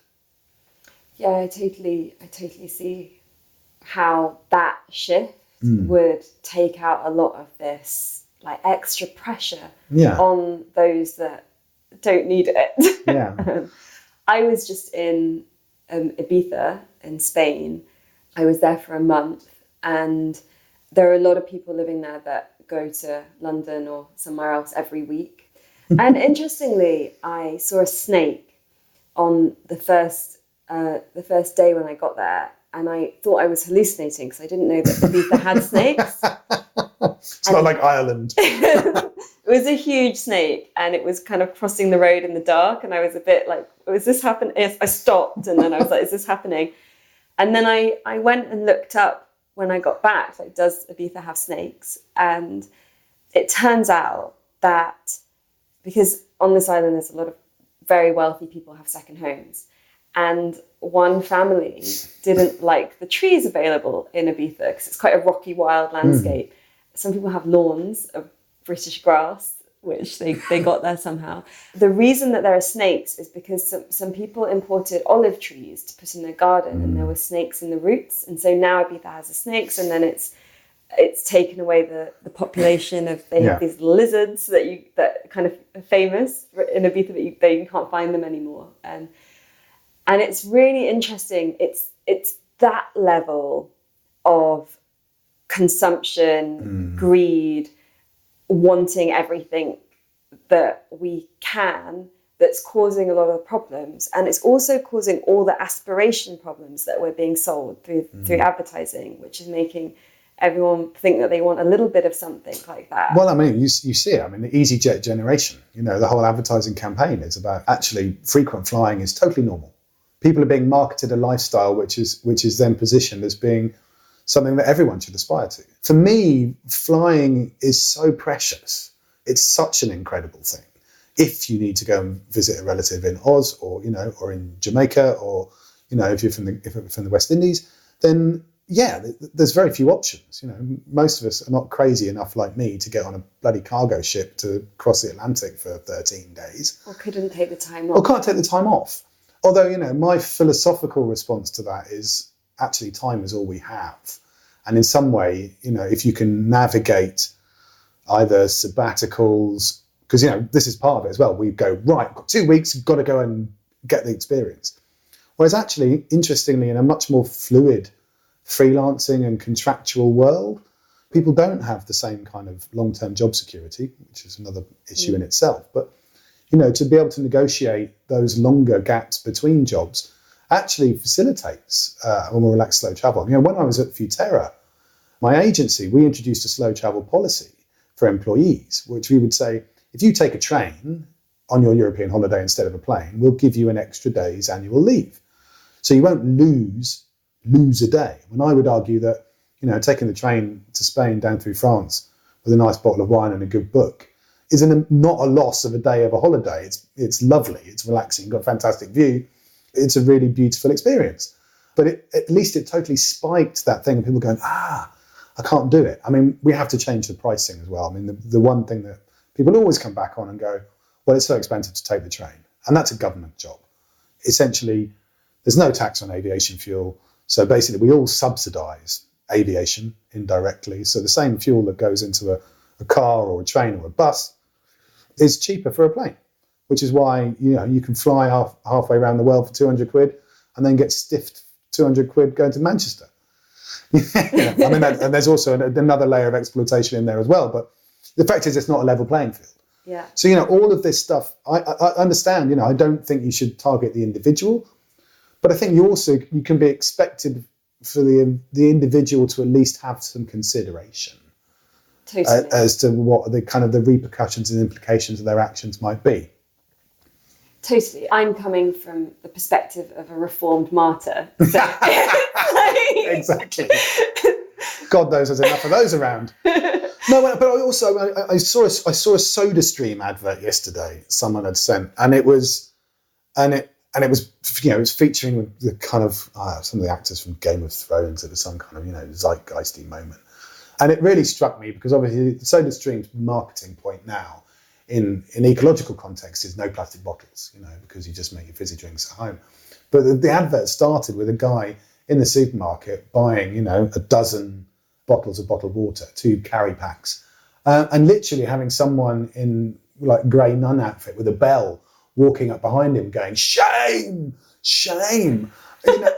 Yeah, I totally see how that shift would take out a lot of this like extra pressure on those that don't need it. Yeah. I was just in Ibiza in Spain. I was there for a month, and there are a lot of people living there that go to London or somewhere else every week. And interestingly, I saw a snake on the first day when I got there, and I thought I was hallucinating because I didn't know that Ibiza had snakes. It's not like Ireland. It was a huge snake, and it was kind of crossing the road in the dark, and I was a bit like, was this happening? Yes, I stopped, and then I was like, is this happening? And then I went and looked up when I got back, like, does Ibiza have snakes? And it turns out that because on this island there's a lot of very wealthy people have second homes, and one family didn't like the trees available in Ibiza because it's quite a rocky, wild landscape. Some people have lawns of British grass, which they got there somehow. The reason that there are snakes is because some people imported olive trees to put in their garden, and there were snakes in the roots. And so now Ibiza has the snakes, and then it's taken away the population of, they have these lizards that kind of are famous in Ibiza, but you can't find them anymore. And it's really interesting. It's that level of consumption, greed, wanting everything that we can, that's causing a lot of the problems. And it's also causing all the aspiration problems that we're being sold through advertising, which is making everyone think that they want a little bit of something like that. Well, I mean, you see it. I mean, the EasyJet generation, you know, the whole advertising campaign is about actually frequent flying is totally normal. People are being marketed a lifestyle which is then positioned as being something that everyone should aspire to. For me, flying is so precious. It's such an incredible thing. If you need to go and visit a relative in Oz, or, you know, or in Jamaica, or, you know, if you're from the West Indies, then yeah, there's very few options. You know, most of us are not crazy enough like me to get on a bloody cargo ship to cross the Atlantic for 13 days. Or couldn't take the time off. Or can't take the time off. Although, you know, my philosophical response to that is actually time is all we have. And in some way, you know, if you can navigate either sabbaticals, because, you know, this is part of it as well. We go, right, I've got 2 weeks, got to go and get the experience. Whereas actually, interestingly, in a much more fluid freelancing and contractual world, people don't have the same kind of long-term job security, which is another issue in itself. But, you know, to be able to negotiate those longer gaps between jobs actually facilitates a more relaxed slow travel. You know, when I was at Futerra, my agency, we introduced a slow travel policy for employees, which we would say, if you take a train on your European holiday instead of a plane, we'll give you an extra day's annual leave. So you won't lose a day. When I would argue that, you know, taking the train to Spain down through France with a nice bottle of wine and a good book is not a loss of a day of a holiday. It's lovely, it's relaxing, you've got a fantastic view. It's a really beautiful experience. But at least it totally spiked that thing of people going, I can't do it. I mean, we have to change the pricing as well. I mean, the one thing that people always come back on and go, well, it's so expensive to take the train. And that's a government job. Essentially, there's no tax on aviation fuel. So basically, we all subsidise aviation indirectly. So the same fuel that goes into a car or a train or a bus is cheaper for a plane, which is why you can fly halfway around the world for 200 quid and then get stiffed 200 quid going to Manchester. And there's also another layer of exploitation in there as well. But the fact is, it's not a level playing field. Yeah. So, all of this stuff, I understand, I don't think you should target the individual, but I think you can be expected for the individual to at least have some consideration as to what the kind of the repercussions and implications of their actions might be. Totally. I'm coming from the perspective of a reformed martyr. So Exactly. God knows there's enough of those around. No, but I saw a SodaStream advert yesterday. Someone had sent, and it was featuring the kind of some of the actors from Game of Thrones. It was some kind of zeitgeisty moment, and it really struck me because obviously SodaStream's marketing point now in ecological context is no plastic bottles, because you just make your fizzy drinks at home. But the advert started with a guy in the supermarket buying a dozen bottles of bottled water, 2 carry packs, and literally having someone in like grey nun outfit with a bell walking up behind him going, "Shame, shame," but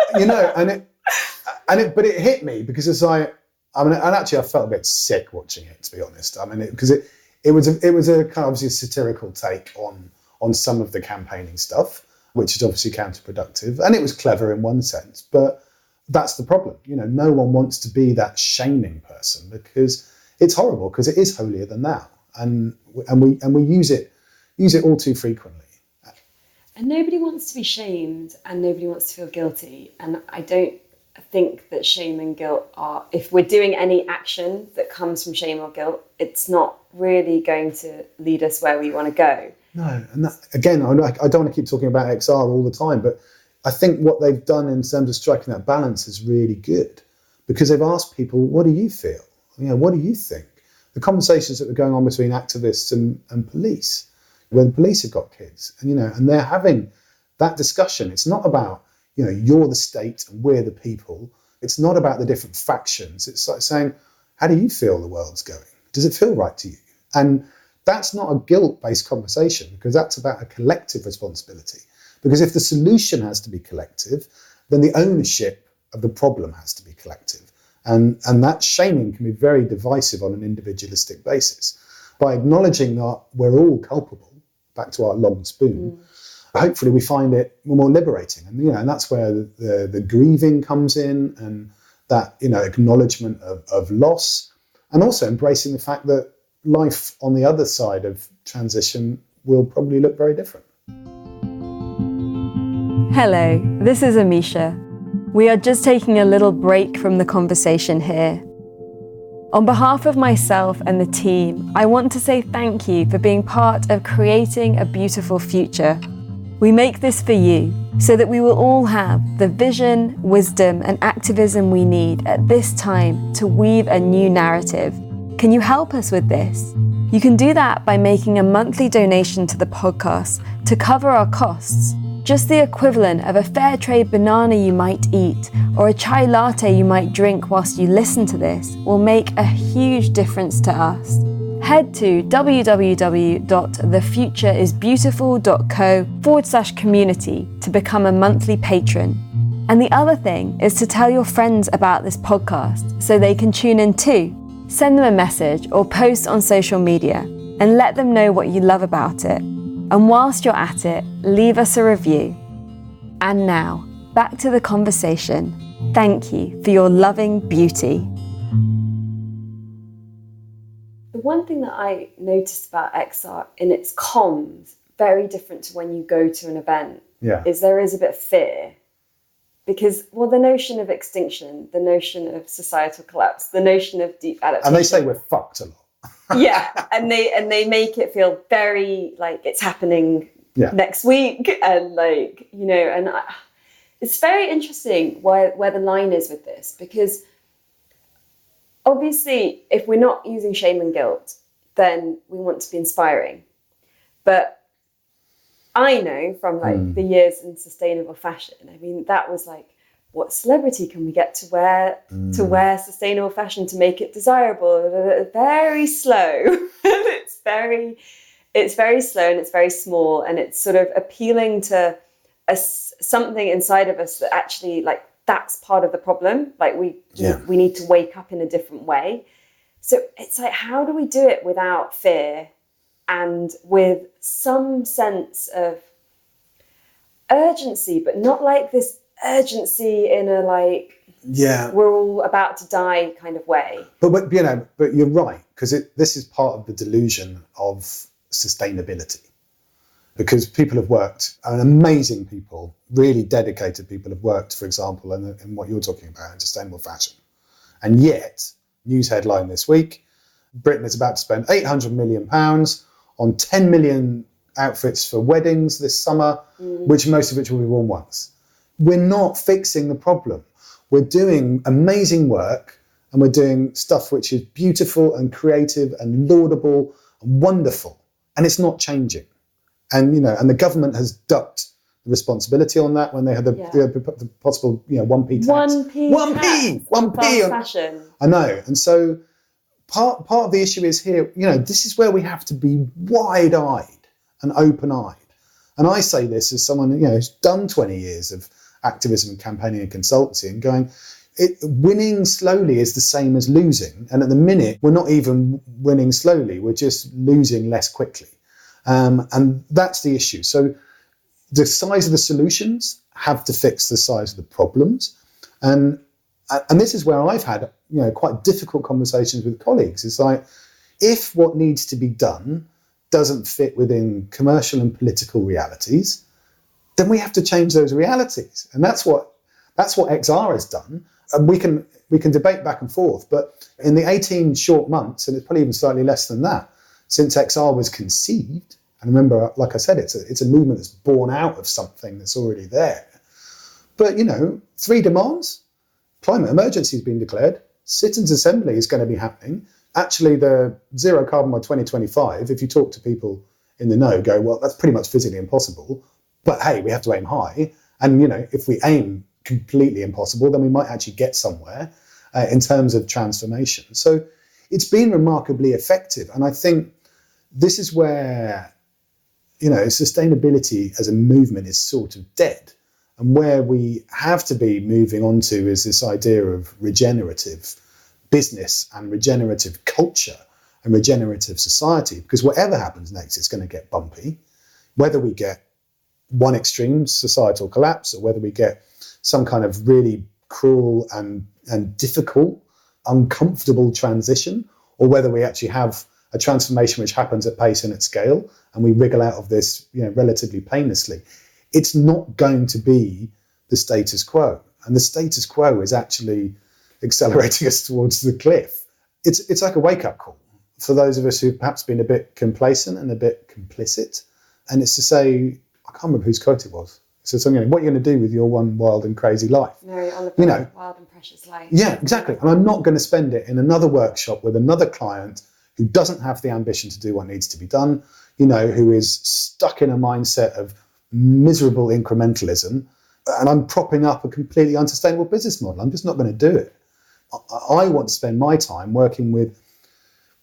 it hit me because and actually I felt a bit sick watching it, to be honest. Because it was a kind of obviously a satirical take on some of the campaigning stuff, which is obviously counterproductive, and it was clever in one sense, but that's the problem. No one wants to be that shaming person because it's horrible, because it is holier than thou, and we use it all too frequently. And nobody wants to be shamed, and nobody wants to feel guilty. And I don't think that shame and guilt are, if we're doing any action that comes from shame or guilt, it's not really going to lead us where we want to go. No, and again, I don't want to keep talking about XR all the time, but I think what they've done in terms of striking that balance is really good, because they've asked people, what do you feel? What do you think? The conversations that were going on between activists and police, when the police have got kids, and they're having that discussion. It's not about, you're the state and we're the people. It's not about the different factions. It's like saying, how do you feel the world's going? Does it feel right to you? And that's not a guilt-based conversation, because that's about a collective responsibility. Because if the solution has to be collective, then the ownership of the problem has to be collective. And that shaming can be very divisive on an individualistic basis. By acknowledging that we're all culpable, back to our long spoon, hopefully we find it more liberating. And that's where the grieving comes in, and that acknowledgement of loss, and also embracing the fact that life on the other side of transition will probably look very different. Hello, this is Amisha. We are just taking a little break from the conversation here. On behalf of myself and the team, I want to say thank you for being part of creating a beautiful future. We make this for you, so that we will all have the vision, wisdom, and activism we need at this time to weave a new narrative. Can you help us with this? You can do that by making a monthly donation to the podcast to cover our costs. Just the equivalent of a fair trade banana you might eat, or a chai latte you might drink whilst you listen to this, will make a huge difference to us. Head to www.thefutureisbeautiful.co/community to become a monthly patron. And the other thing is to tell your friends about this podcast so they can tune in too. Send them a message or post on social media and let them know what you love about it. And whilst you're at it, leave us a review. And now, back to the conversation. Thank you for your loving beauty. The one thing that I noticed about XR in its comms, very different to when you go to an event, is there is a bit of fear. Because, the notion of extinction, the notion of societal collapse, the notion of deep adaptation. And they say we're fucked a lot. Yeah, and they make it feel very like it's happening next week, and it's very interesting where the line is with this, because obviously if we're not using shame and guilt, then we want to be inspiring. But I know from the years in sustainable fashion, that was what celebrity can we get to wear sustainable fashion to make it desirable? Very slow. It's very slow and it's very small, and it's sort of appealing to something inside of us that actually, like, that's part of the problem. Like we need to wake up in a different way. So it's like, how do we do it without fear and with some sense of urgency, but not like this urgency in a we're all about to die kind of way. But you're right, because this is part of the delusion of sustainability. Because people have worked, and amazing people, really dedicated people have worked, for example, in what you're talking about, in sustainable fashion. And yet, news headline this week, Britain is about to spend £800 million on 10 million outfits for weddings this summer, most of which will be worn once. We're not fixing the problem. We're doing amazing work, and we're doing stuff which is beautiful and creative and laudable and wonderful, and it's not changing. And the government has ducked the responsibility on that when they had the possible 1p tax. 1p on fashion. I know, and so part of the issue is here. This is where we have to be wide-eyed and open-eyed. And I say this as someone who's done 20 years of activism and campaigning and consultancy, and going, winning slowly is the same as losing. And at the minute, we're not even winning slowly; we're just losing less quickly. And that's the issue. So the size of the solutions have to fix the size of the problems. And this is where I've had, quite difficult conversations with colleagues. It's like, if what needs to be done doesn't fit within commercial and political realities, then we have to change those realities. And that's what XR has done. And we can debate back and forth, but in the 18 short months, and it's probably even slightly less than that, since XR was conceived, and remember, like I said, it's a movement that's born out of something that's already there. But, 3 demands: climate emergency has been declared, citizens' assembly is going to be happening. Actually, the zero carbon by 2025, if you talk to people in the know, go, well, that's pretty much physically impossible. But hey, we have to aim high. And, if we aim completely impossible, then we might actually get somewhere in terms of transformation. So it's been remarkably effective. And I think this is where, sustainability as a movement is sort of dead. And where we have to be moving on to is this idea of regenerative business and regenerative culture and regenerative society. Because whatever happens next, it's going to get bumpy. Whether we get one extreme societal collapse, or whether we get some kind of really cruel and difficult, uncomfortable transition, or whether we actually have a transformation which happens at pace and at scale, and we wriggle out of this, relatively painlessly. It's not going to be the status quo. And the status quo is actually accelerating us towards the cliff. It's like a wake-up call for those of us who've perhaps been a bit complacent and a bit complicit. And it's to say, I can't remember whose quote it was. So something, what are you going to do with your one wild and crazy life? Mary Oliver, wild and precious life. Yeah, exactly. And I'm not going to spend it in another workshop with another client who doesn't have the ambition to do what needs to be done, who is stuck in a mindset of miserable incrementalism, and I'm propping up a completely unsustainable business model. I'm just not going to do it. I want to spend my time working with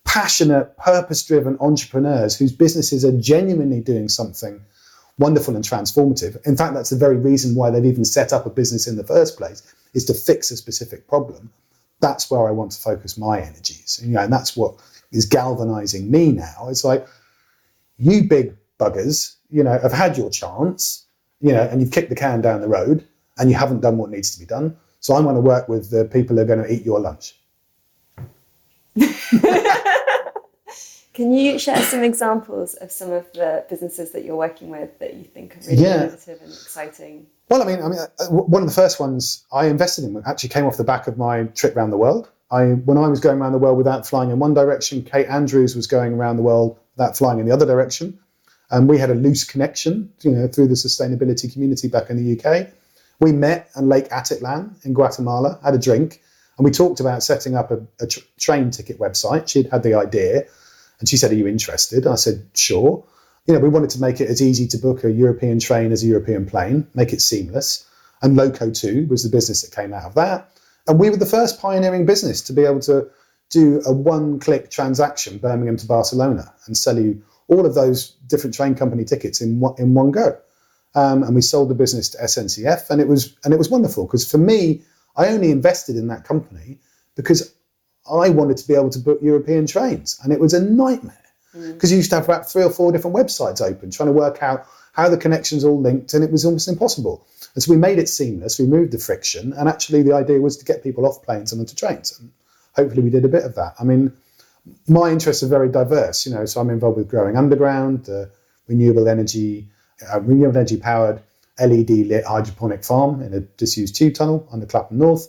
passionate, purpose-driven entrepreneurs whose businesses are genuinely doing something wonderful and transformative. In fact, that's the very reason why they've even set up a business in the first place, is to fix a specific problem. That's where I want to focus my energies. And that's what is galvanizing me now. It's like, you big buggers, have had your chance, and you've kicked the can down the road and you haven't done what needs to be done. So I want to work with the people who are going to eat your lunch. Can you share some examples of some of the businesses that you're working with that you think are really innovative and exciting? Well, one of the first ones I invested in actually came off the back of my trip around the world. When I was going around the world without flying in one direction, Kate Andrews was going around the world without flying in the other direction. And we had a loose connection, through the sustainability community back in the UK. We met on Lake Atitlan in Guatemala, had a drink, and we talked about setting up a train ticket website. She'd had the idea, and she said, "Are you interested?" I said, "Sure." We wanted to make it as easy to book a European train as a European plane, make it seamless. And Loco 2 was the business that came out of that. And we were the first pioneering business to be able to do a one-click transaction, Birmingham to Barcelona, and sell you all of those different train company tickets in one go. And we sold the business to SNCF, and it was wonderful, because for me, I only invested in that company because I wanted to be able to book European trains, and it was a nightmare because you used to have about 3 or 4 different websites open trying to work out how the connections all linked, and it was almost impossible. And so we made it seamless, we removed the friction, and actually the idea was to get people off planes and onto trains, and hopefully we did a bit of that. I mean, my interests are very diverse, so I'm involved with growing underground, the renewable energy powered LED lit hydroponic farm in a disused tube tunnel under Clapham North.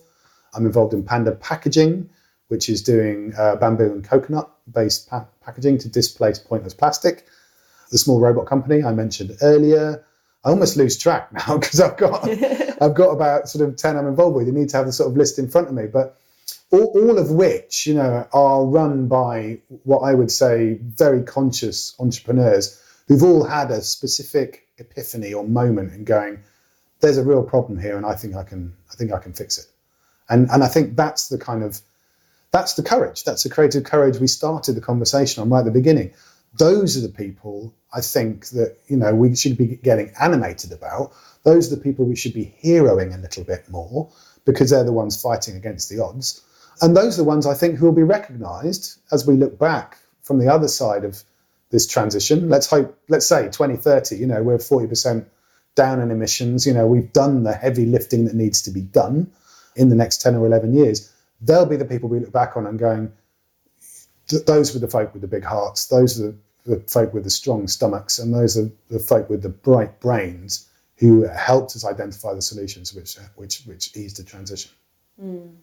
I'm involved in Panda Packaging, which is doing bamboo and coconut based packaging to displace pointless plastic. The small robot company I mentioned earlier. I almost lose track now because I've got about sort of 10 I'm involved with. You need to have the sort of list in front of me, but all of which, are run by what I would say very conscious entrepreneurs who've all had a specific epiphany or moment in going, there's a real problem here, and I think I can fix it. And I think that's the courage. That's the creative courage we started the conversation on right at the beginning. Those are the people I think that, we should be getting animated about. Those are the people we should be heroing a little bit more, because they're the ones fighting against the odds. And those are the ones I think who will be recognised as we look back from the other side of this transition. Let's say 2030, we're 40% down in emissions. We've done the heavy lifting that needs to be done in the next 10 or 11 years. They'll be the people we look back on and going, those were the folk with the big hearts. Those are the folk with the strong stomachs. And those are the folk with the bright brains who helped us identify the solutions which eased the transition. Mm.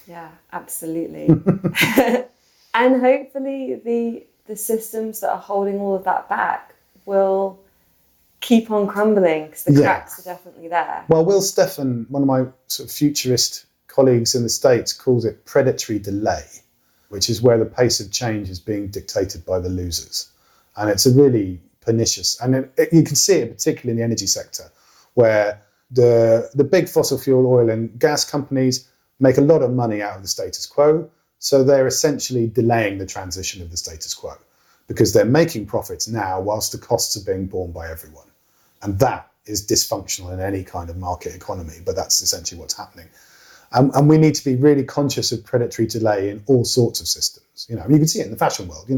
Yeah, absolutely. And hopefully the systems that are holding all of that back will keep on crumbling, because the cracks are definitely there. Well, Will Steffen, one of my sort of futurist colleagues in the States, calls it predatory delay, which is where the pace of change is being dictated by the losers. And it's a really pernicious, and you can see it particularly in the energy sector, where the big fossil fuel, oil and gas companies make a lot of money out of the status quo. So they're essentially delaying the transition of the status quo, because they're making profits now whilst the costs are being borne by everyone. And that is dysfunctional in any kind of market economy, but that's essentially what's happening. And we need to be really conscious of predatory delay in all sorts of systems. You can see it in the fashion world.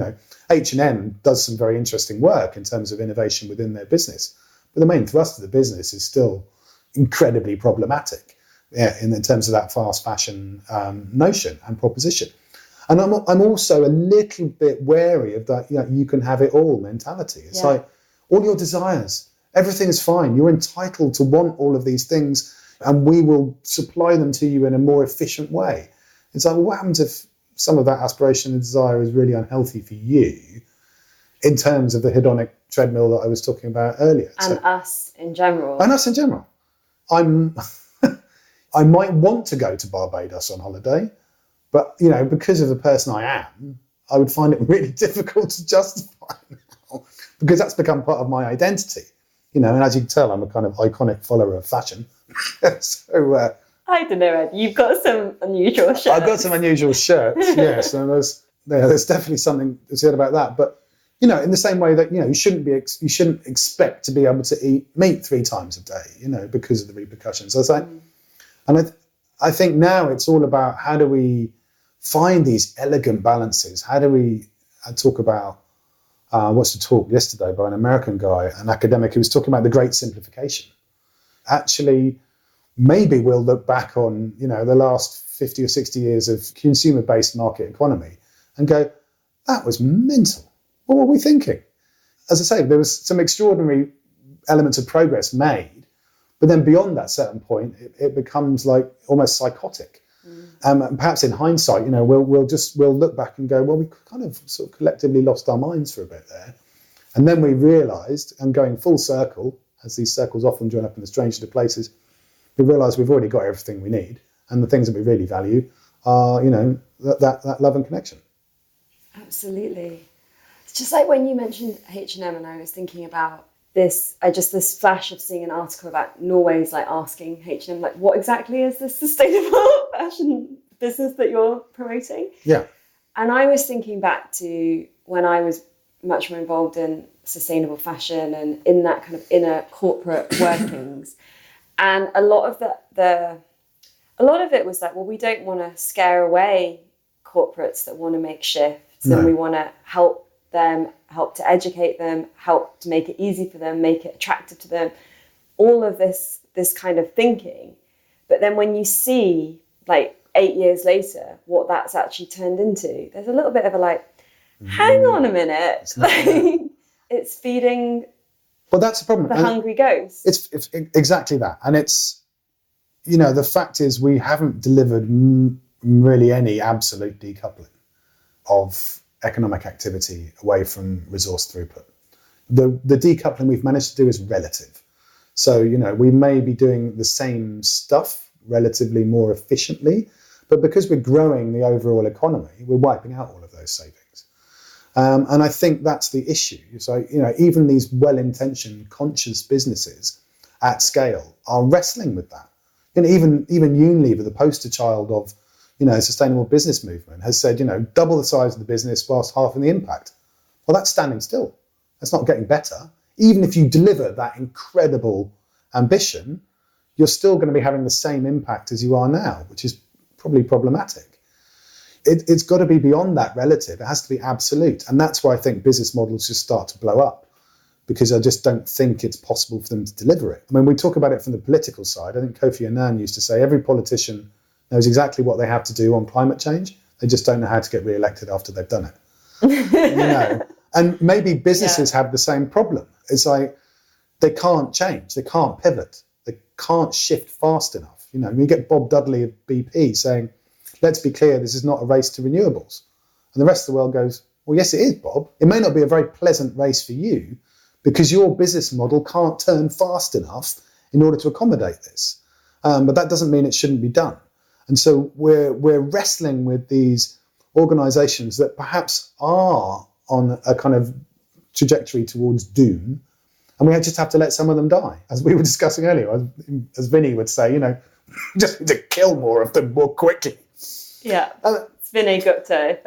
H&M does some very interesting work in terms of innovation within their business, but the main thrust of the business is still incredibly problematic in terms of that fast fashion notion and proposition. And I'm also a little bit wary of that, you can have it all mentality. It's like all your desires, everything is fine. You're entitled to want all of these things, and we will supply them to you in a more efficient way. It's like, well, what happens if some of that aspiration and desire is really unhealthy for you in terms of the hedonic treadmill that I was talking about earlier? And us in general. And us in general. I might want to go to Barbados on holiday, but, because of the person I am, I would find it really difficult to justify now, because that's become part of my identity. And as you can tell, I'm a kind of iconic follower of fashion. So I don't know, Ed, you've got some unusual shirts. I've got some unusual shirts, yes, and there's definitely something to say about that. But in the same way that you shouldn't expect to be able to eat meat 3 times a day, because of the repercussions. So it's like, and I think now it's all about how do we find these elegant balances? How do we talk about what's the talk yesterday by an American guy, an academic, who was talking about the great simplification. Actually, maybe we'll look back on, the last 50 or 60 years of consumer-based market economy and go, that was mental. What were we thinking? As I say, there was some extraordinary elements of progress made, but then beyond that certain point, it becomes like almost psychotic. And perhaps in hindsight, we'll look back and go, well, we kind of sort of collectively lost our minds for a bit there. And then we realised, and going full circle, as these circles often join up in the strangest of places, we realise we've already got everything we need. And the things that we really value are, that love and connection. Absolutely. It's just like when you mentioned H&M, and I was thinking about this flash of seeing an article about Norway's like asking H&M, like, what exactly is this sustainable fashion business that you're promoting? Yeah. And I was thinking back to when I was much more involved in sustainable fashion and in that kind of inner corporate workings. And a lot of it was like, well, we don't want to scare away corporates that want to make shifts, and we want to help them, help to educate them, help to make it easy for them, make it attractive to them, all of this kind of thinking. But then when you see, like, 8 years later, what that's actually turned into, there's a little bit of a like, hang on a minute, it's feeding. Well, that's the problem. The hungry ghost. It's exactly that, and it's, you know, the fact is we haven't delivered really any absolute decoupling of economic activity away from resource throughput. The decoupling we've managed to do is relative. So, you know, we may be doing the same stuff relatively more efficiently, but because we're growing the overall economy, we're wiping out all of those savings. And I think that's the issue. So, you know, even these well-intentioned, conscious businesses at scale are wrestling with that. You know, even Unilever, the poster child of, you know, sustainable business movement, has said, you know, double the size of the business whilst halving the impact. Well, that's standing still. That's not getting better. Even if you deliver that incredible ambition, you're still going to be having the same impact as you are now, which is probably problematic. It's got to be beyond that relative. It has to be absolute. And that's why I think business models just start to blow up, because I just don't think it's possible for them to deliver it. I mean, we talk about it from the political side. I think Kofi Annan used to say every politician knows exactly what they have to do on climate change. They just don't know how to get re-elected after they've done it. You know? And maybe businesses have the same problem. It's like they can't change. They can't pivot. They can't shift fast enough. You know, we get Bob Dudley of BP saying, let's be clear, this is not a race to renewables. And the rest of the world goes, well, yes, it is, Bob. It may not be a very pleasant race for you because your business model can't turn fast enough in order to accommodate this. But that doesn't mean it shouldn't be done. And so we're wrestling with these organisations that perhaps are on a kind of trajectory towards doom, and we just have to let some of them die. As we were discussing earlier, as Vinny would say, you know, just need to kill more of them more quickly. Yeah, it's Vinny Gupta.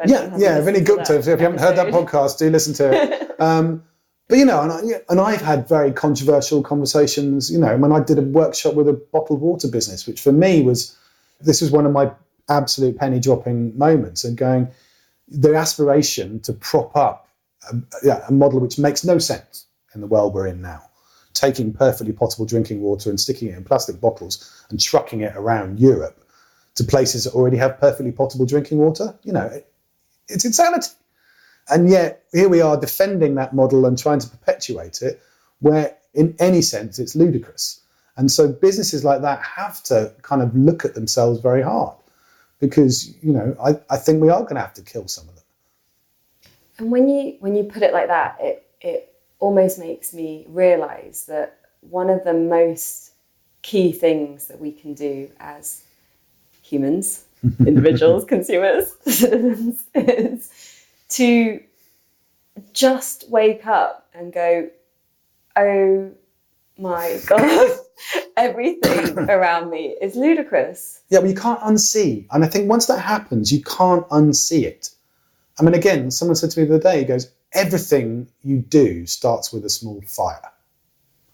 Vinny Gupta. If you haven't heard that podcast, do listen to it. But, you know, and I've had very controversial conversations, you know, when I did a workshop with a bottled water business, which for me was one of my absolute penny dropping moments, and going, the aspiration to prop up a model which makes no sense in the world we're in now, taking perfectly potable drinking water and sticking it in plastic bottles and trucking it around Europe to places that already have perfectly potable drinking water. You know, it's insanity. And yet here we are defending that model and trying to perpetuate it, where in any sense it's ludicrous. And so businesses like that have to kind of look at themselves very hard, because, you know, I think we are going to have to kill some of them. And when you put it like that, it almost makes me realise that one of the most key things that we can do as humans, individuals, consumers, is to just wake up and go, oh my God, everything around me is ludicrous. Yeah, but you can't unsee. And I think once that happens, you can't unsee it. I mean, again, someone said to me the other day, he goes, everything you do starts with a small fire.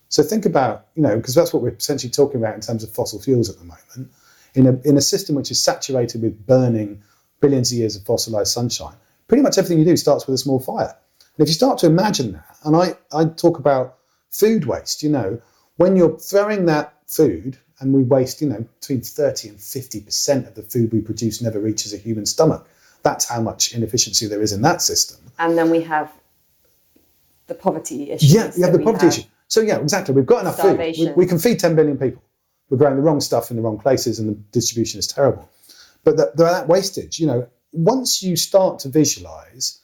So think about, you know, because that's what we're essentially talking about in terms of fossil fuels at the moment. In a system which is saturated with burning billions of years of fossilized sunshine, pretty much everything you do starts with a small fire. And if you start to imagine that, and I talk about food waste, you know, when you're throwing that food, and we waste, you know, between 30 and 50% of the food we produce never reaches a human stomach. That's how much inefficiency there is in that system. And then we have the poverty issue. Yeah, you have the poverty issue. So yeah, exactly. We've got enough food. We can feed 10 billion people. We're growing the wrong stuff in the wrong places, and the distribution is terrible. But that wastage, you know, once you start to visualize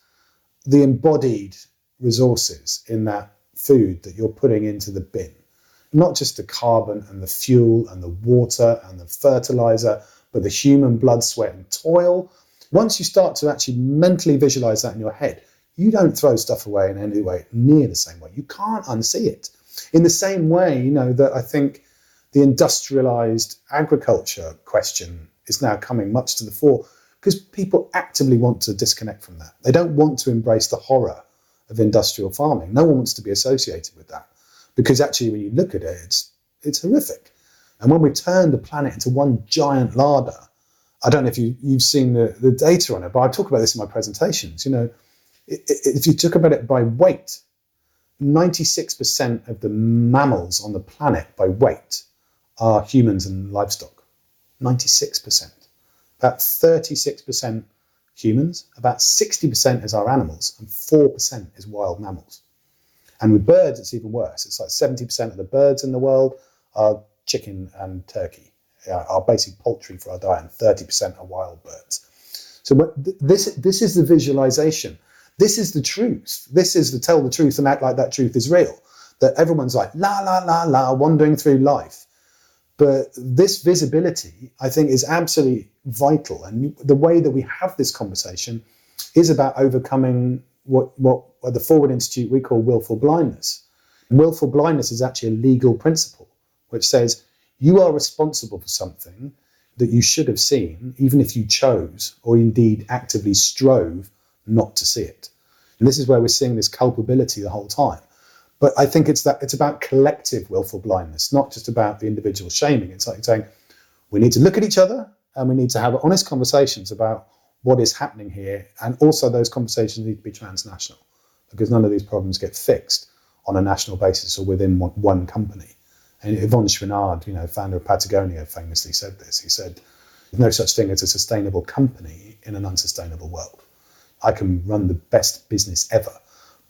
the embodied resources in that food that you're putting into the bin, not just the carbon and the fuel and the water and the fertilizer, but the human blood, sweat and toil. Once you start to actually mentally visualize that in your head, you don't throw stuff away in any way near the same way. You can't unsee it. In the same way, you know, that I think the industrialized agriculture question is now coming much to the fore because people actively want to disconnect from that. They don't want to embrace the horror of industrial farming. No one wants to be associated with that because actually when you look at it, it's horrific. And when we turn the planet into one giant larder, I don't know if you've seen the data on it, but I talk about this in my presentations. You know, if you talk about it by weight, 96% of the mammals on the planet by weight are humans and livestock. 96%. About 36% humans, about 60% is our animals, and 4% is wild mammals. And with birds, it's even worse. It's like 70% of the birds in the world are chicken and turkey, are basic poultry for our diet, and 30% are wild birds. So this is the visualization. This is the truth. This is the tell the truth and act like that truth is real. That everyone's like, la, la, la, la, wandering through life. But this visibility, I think, is absolutely vital. And the way that we have this conversation is about overcoming what at the Forward Institute we call willful blindness. Willful blindness is actually a legal principle which says you are responsible for something that you should have seen, even if you chose or indeed actively strove not to see it. And this is where we're seeing this culpability the whole time. But I think it's about collective willful blindness, not just about the individual shaming. It's like saying we need to look at each other and we need to have honest conversations about what is happening here. And also those conversations need to be transnational because none of these problems get fixed on a national basis or within one company. And Yvon Chouinard, you know, founder of Patagonia, famously said this. He said, there's no such thing as a sustainable company in an unsustainable world. I can run the best business ever,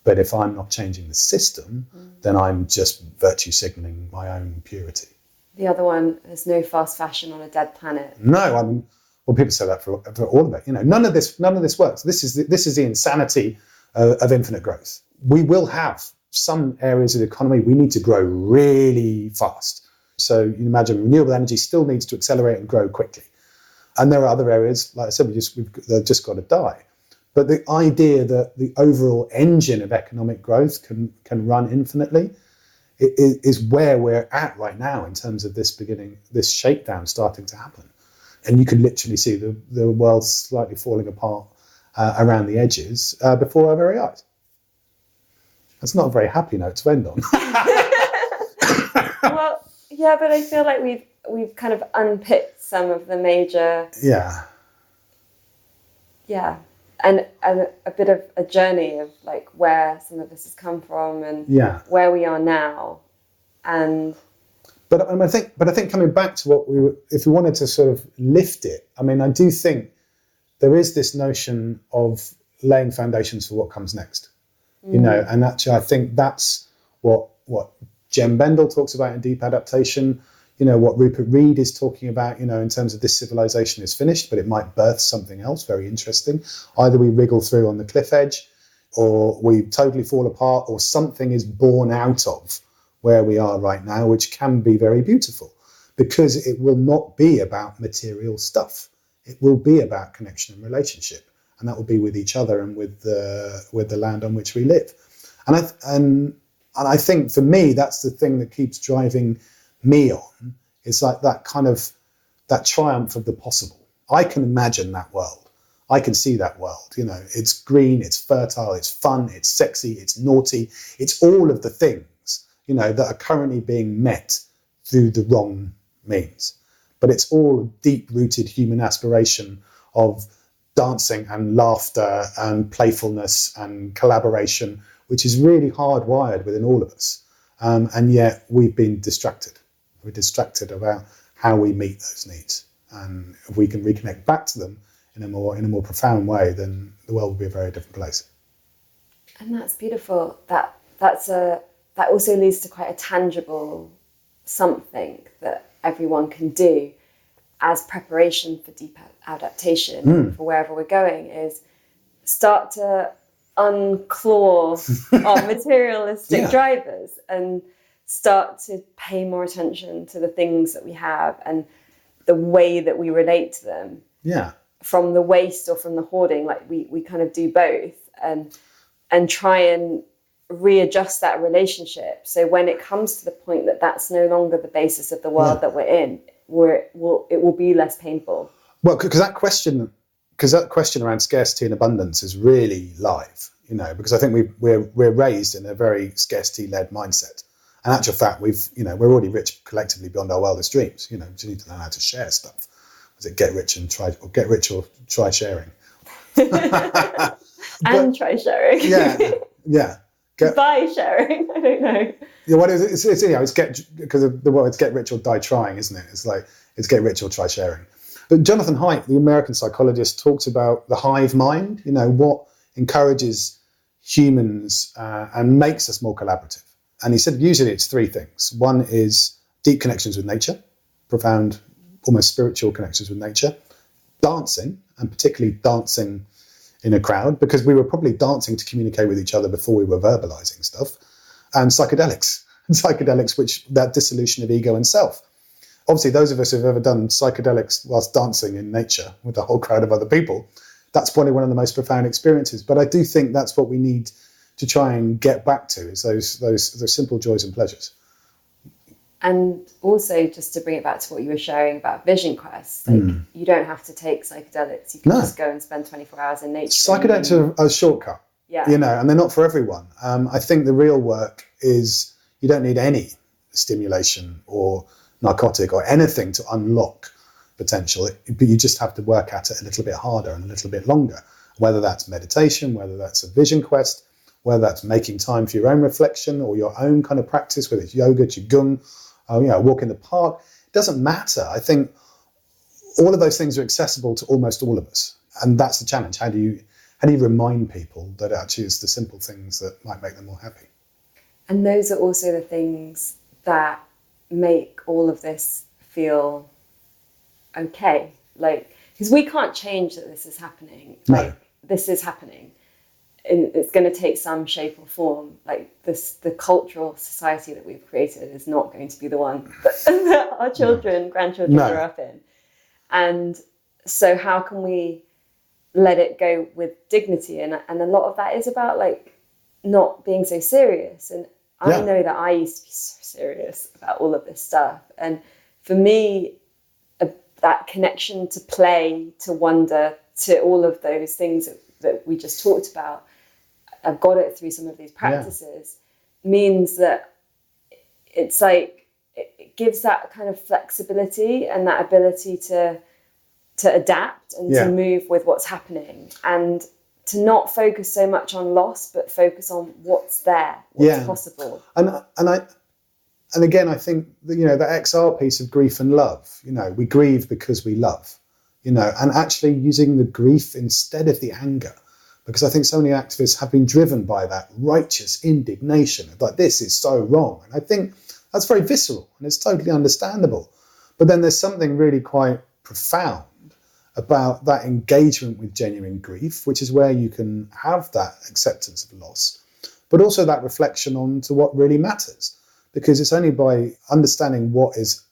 but if I'm not changing the system, then I'm just virtue signaling my own purity. The other one, there's no fast fashion on a dead planet. No, I mean, well, people say that for all of it. You know, none of this works. This is the insanity of infinite growth. We will have some areas of the economy we need to grow really fast. So you imagine renewable energy still needs to accelerate and grow quickly, and there are other areas, like I said, they've just got to die. But the idea that the overall engine of economic growth can run infinitely is where we're at right now in terms of this shakedown starting to happen. And you can literally see the world slightly falling apart around the edges before our very eyes. That's not a very happy note to end on. Well, yeah, but I feel like we've kind of unpicked some of the major... Yeah. And a bit of a journey of like where some of this has come from and where we are now, and. But I think coming back to if we wanted to sort of lift it, I mean, I do think there is this notion of laying foundations for what comes next, you know, and actually I think that's what Jem Bendel talks about in Deep Adaptation. You know, what Rupert Reed is talking about, you know, in terms of this civilization is finished, but it might birth something else very interesting. Either we wriggle through on the cliff edge, or we totally fall apart, or something is born out of where we are right now, which can be very beautiful, because it will not be about material stuff. It will be about connection and relationship, and that will be with each other and with the land on which we live. And I think for me, that's the thing that keeps driving me on. It's like that kind of that triumph of the possible. I can imagine that world. I can see that world. You know, it's green, it's fertile, it's fun, it's sexy, it's naughty. It's all of the things, you know, that are currently being met through the wrong means. But it's all deep-rooted human aspiration of dancing and laughter and playfulness and collaboration, which is really hardwired within all of us. And yet we've been distracted. We're distracted about how we meet those needs. And if we can reconnect back to them in a more profound way, then the world will be a very different place. And that's beautiful. That also leads to quite a tangible something that everyone can do as preparation for deep adaptation for wherever we're going, is start to unclaw our materialistic drivers and start to pay more attention to the things that we have and the way that we relate to them. Yeah. From the waste or from the hoarding, like we kind of do both, and try and readjust that relationship. So when it comes to the point that that's no longer the basis of the world that we're in, it will be less painful. Well, because that question around scarcity and abundance is really live, you know, because I think we're raised in a very scarcity-led mindset. And in actual fact, we're already rich collectively beyond our wildest dreams. You know, you need to learn how to share stuff. Was it get rich or try sharing? And try sharing. Yeah. By sharing, I don't know. Yeah, what is it? It's because of the word, it's get rich or die trying, isn't it? It's like, it's get rich or try sharing. But Jonathan Haidt, the American psychologist, talks about the hive mind, you know, what encourages humans and makes us more collaborative. And he said usually it's three things. One is deep connections with nature, profound, almost spiritual connections with nature, dancing, and particularly dancing in a crowd, because we were probably dancing to communicate with each other before we were verbalizing stuff, and psychedelics, which that dissolution of ego and self. Obviously, those of us who've ever done psychedelics whilst dancing in nature with a whole crowd of other people, that's probably one of the most profound experiences. But I do think that's what we need to try and get back to, is those simple joys and pleasures. And also, just to bring it back to what you were sharing about Vision Quest, like you don't have to take psychedelics. You can just go and spend 24 hours in nature. Psychedelics are a shortcut, you know, and they're not for everyone. I think the real work is you don't need any stimulation or narcotic or anything to unlock potential, but you just have to work at it a little bit harder and a little bit longer, whether that's meditation, whether that's a Vision Quest, whether that's making time for your own reflection or your own kind of practice, whether it's yoga, qigong, walk in the park. It doesn't matter. I think all of those things are accessible to almost all of us, and that's the challenge. How do you remind people that actually it's the simple things that might make them more happy? And those are also the things that make all of this feel okay. Like, because we can't change that this is happening. Like, this is happening. And it's going to take some shape or form. Like the cultural society that we've created is not going to be the one that our children, grandchildren grow up in. And so how can we let it go with dignity? And a lot of that is about like not being so serious. And I know that I used to be so serious about all of this stuff. And for me, that connection to play, to wonder, to all of those things that we just talked about, I've got it through some of these practices, means that it's like it gives that kind of flexibility and that ability to adapt and to move with what's happening, and to not focus so much on loss, but focus on what's there, what's possible. And again, I think that, you know, the XR piece of grief and love, you know, we grieve because we love, you know, and actually using the grief instead of the anger. Because I think so many activists have been driven by that righteous indignation, like this is so wrong. And I think that's very visceral and it's totally understandable. But then there's something really quite profound about that engagement with genuine grief, which is where you can have that acceptance of loss, but also that reflection on to what really matters. Because it's only by understanding what is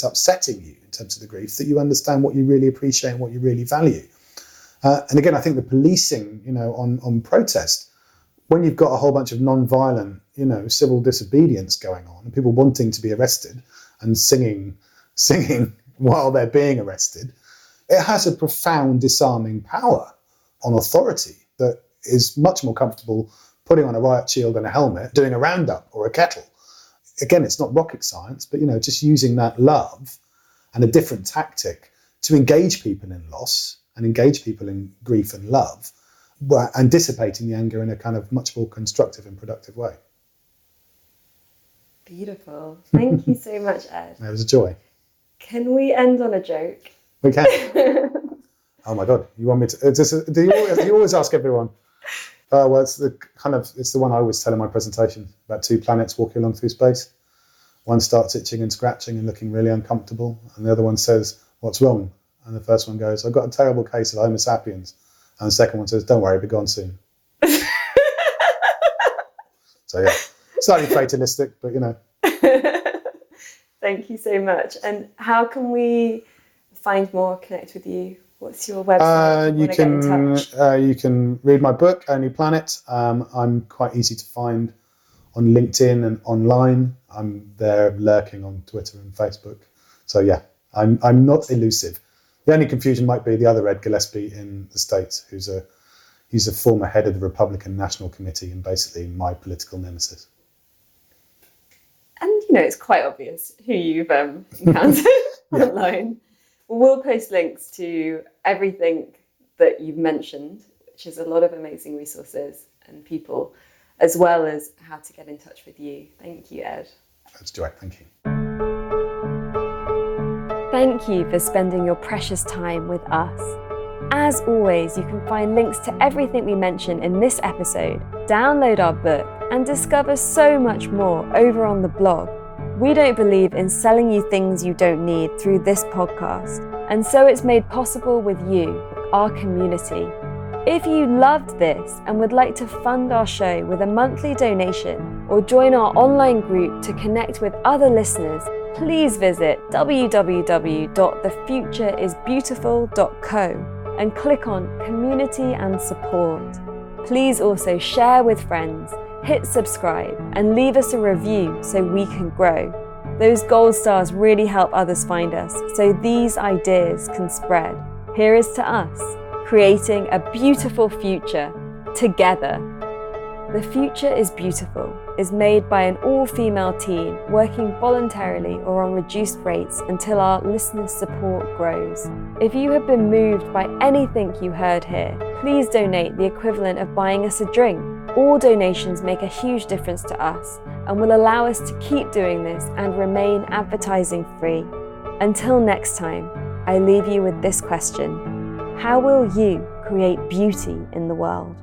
upsetting you in terms of the grief that you understand what you really appreciate and what you really value. And again, I think the policing, you know, on protest, when you've got a whole bunch of non-violent, you know, civil disobedience going on, and people wanting to be arrested and singing while they're being arrested, it has a profound disarming power on authority that is much more comfortable putting on a riot shield and a helmet, doing a roundup or a kettle. Again, it's not rocket science, but, you know, just using that love and a different tactic to engage people in loss and engage people in grief and love, and dissipating the anger in a kind of much more constructive and productive way. Beautiful. Thank you so much, Ed. It was a joy. Can we end on a joke? We can. Oh my God, you want me to? Do you always ask everyone? Well, it's the one I always tell in my presentation about two planets walking along through space. One starts itching and scratching and looking really uncomfortable, and the other one says, "What's wrong?" And the first one goes, "I've got a terrible case of Homo sapiens." And the second one says, "Don't worry, be gone soon." So yeah, slightly fatalistic, but you know. Thank you so much. And how can we find more, connect with you? What's your website? You Get in touch? you can read my book, Only Planet. I'm quite easy to find on LinkedIn and online. I'm there lurking on Twitter and Facebook. So yeah, I'm not elusive. The only confusion might be the other Ed Gillespie in the States, he's a former head of the Republican National Committee and basically my political nemesis. And it's quite obvious who you've encountered online. We'll post links to everything that you've mentioned, which is a lot of amazing resources and people, as well as how to get in touch with you. Thank you, Ed. That's right, thank you. Thank you for spending your precious time with us. As always, you can find links to everything we mention in this episode, download our book, and discover so much more over on the blog. We don't believe in selling you things you don't need through this podcast, and so it's made possible with you, our community. If you loved this and would like to fund our show with a monthly donation or join our online group to connect with other listeners, please visit www.thefutureisbeautiful.co and click on Community and Support. Please also share with friends, hit subscribe, and leave us a review so we can grow. Those gold stars really help others find us, so these ideas can spread. Here is to us, creating a beautiful future together. The Future is Beautiful is made by an all-female team working voluntarily or on reduced rates until our listener support grows. If you have been moved by anything you heard here, please donate the equivalent of buying us a drink. All donations make a huge difference to us and will allow us to keep doing this and remain advertising free. Until next time, I leave you with this question. How will you create beauty in the world?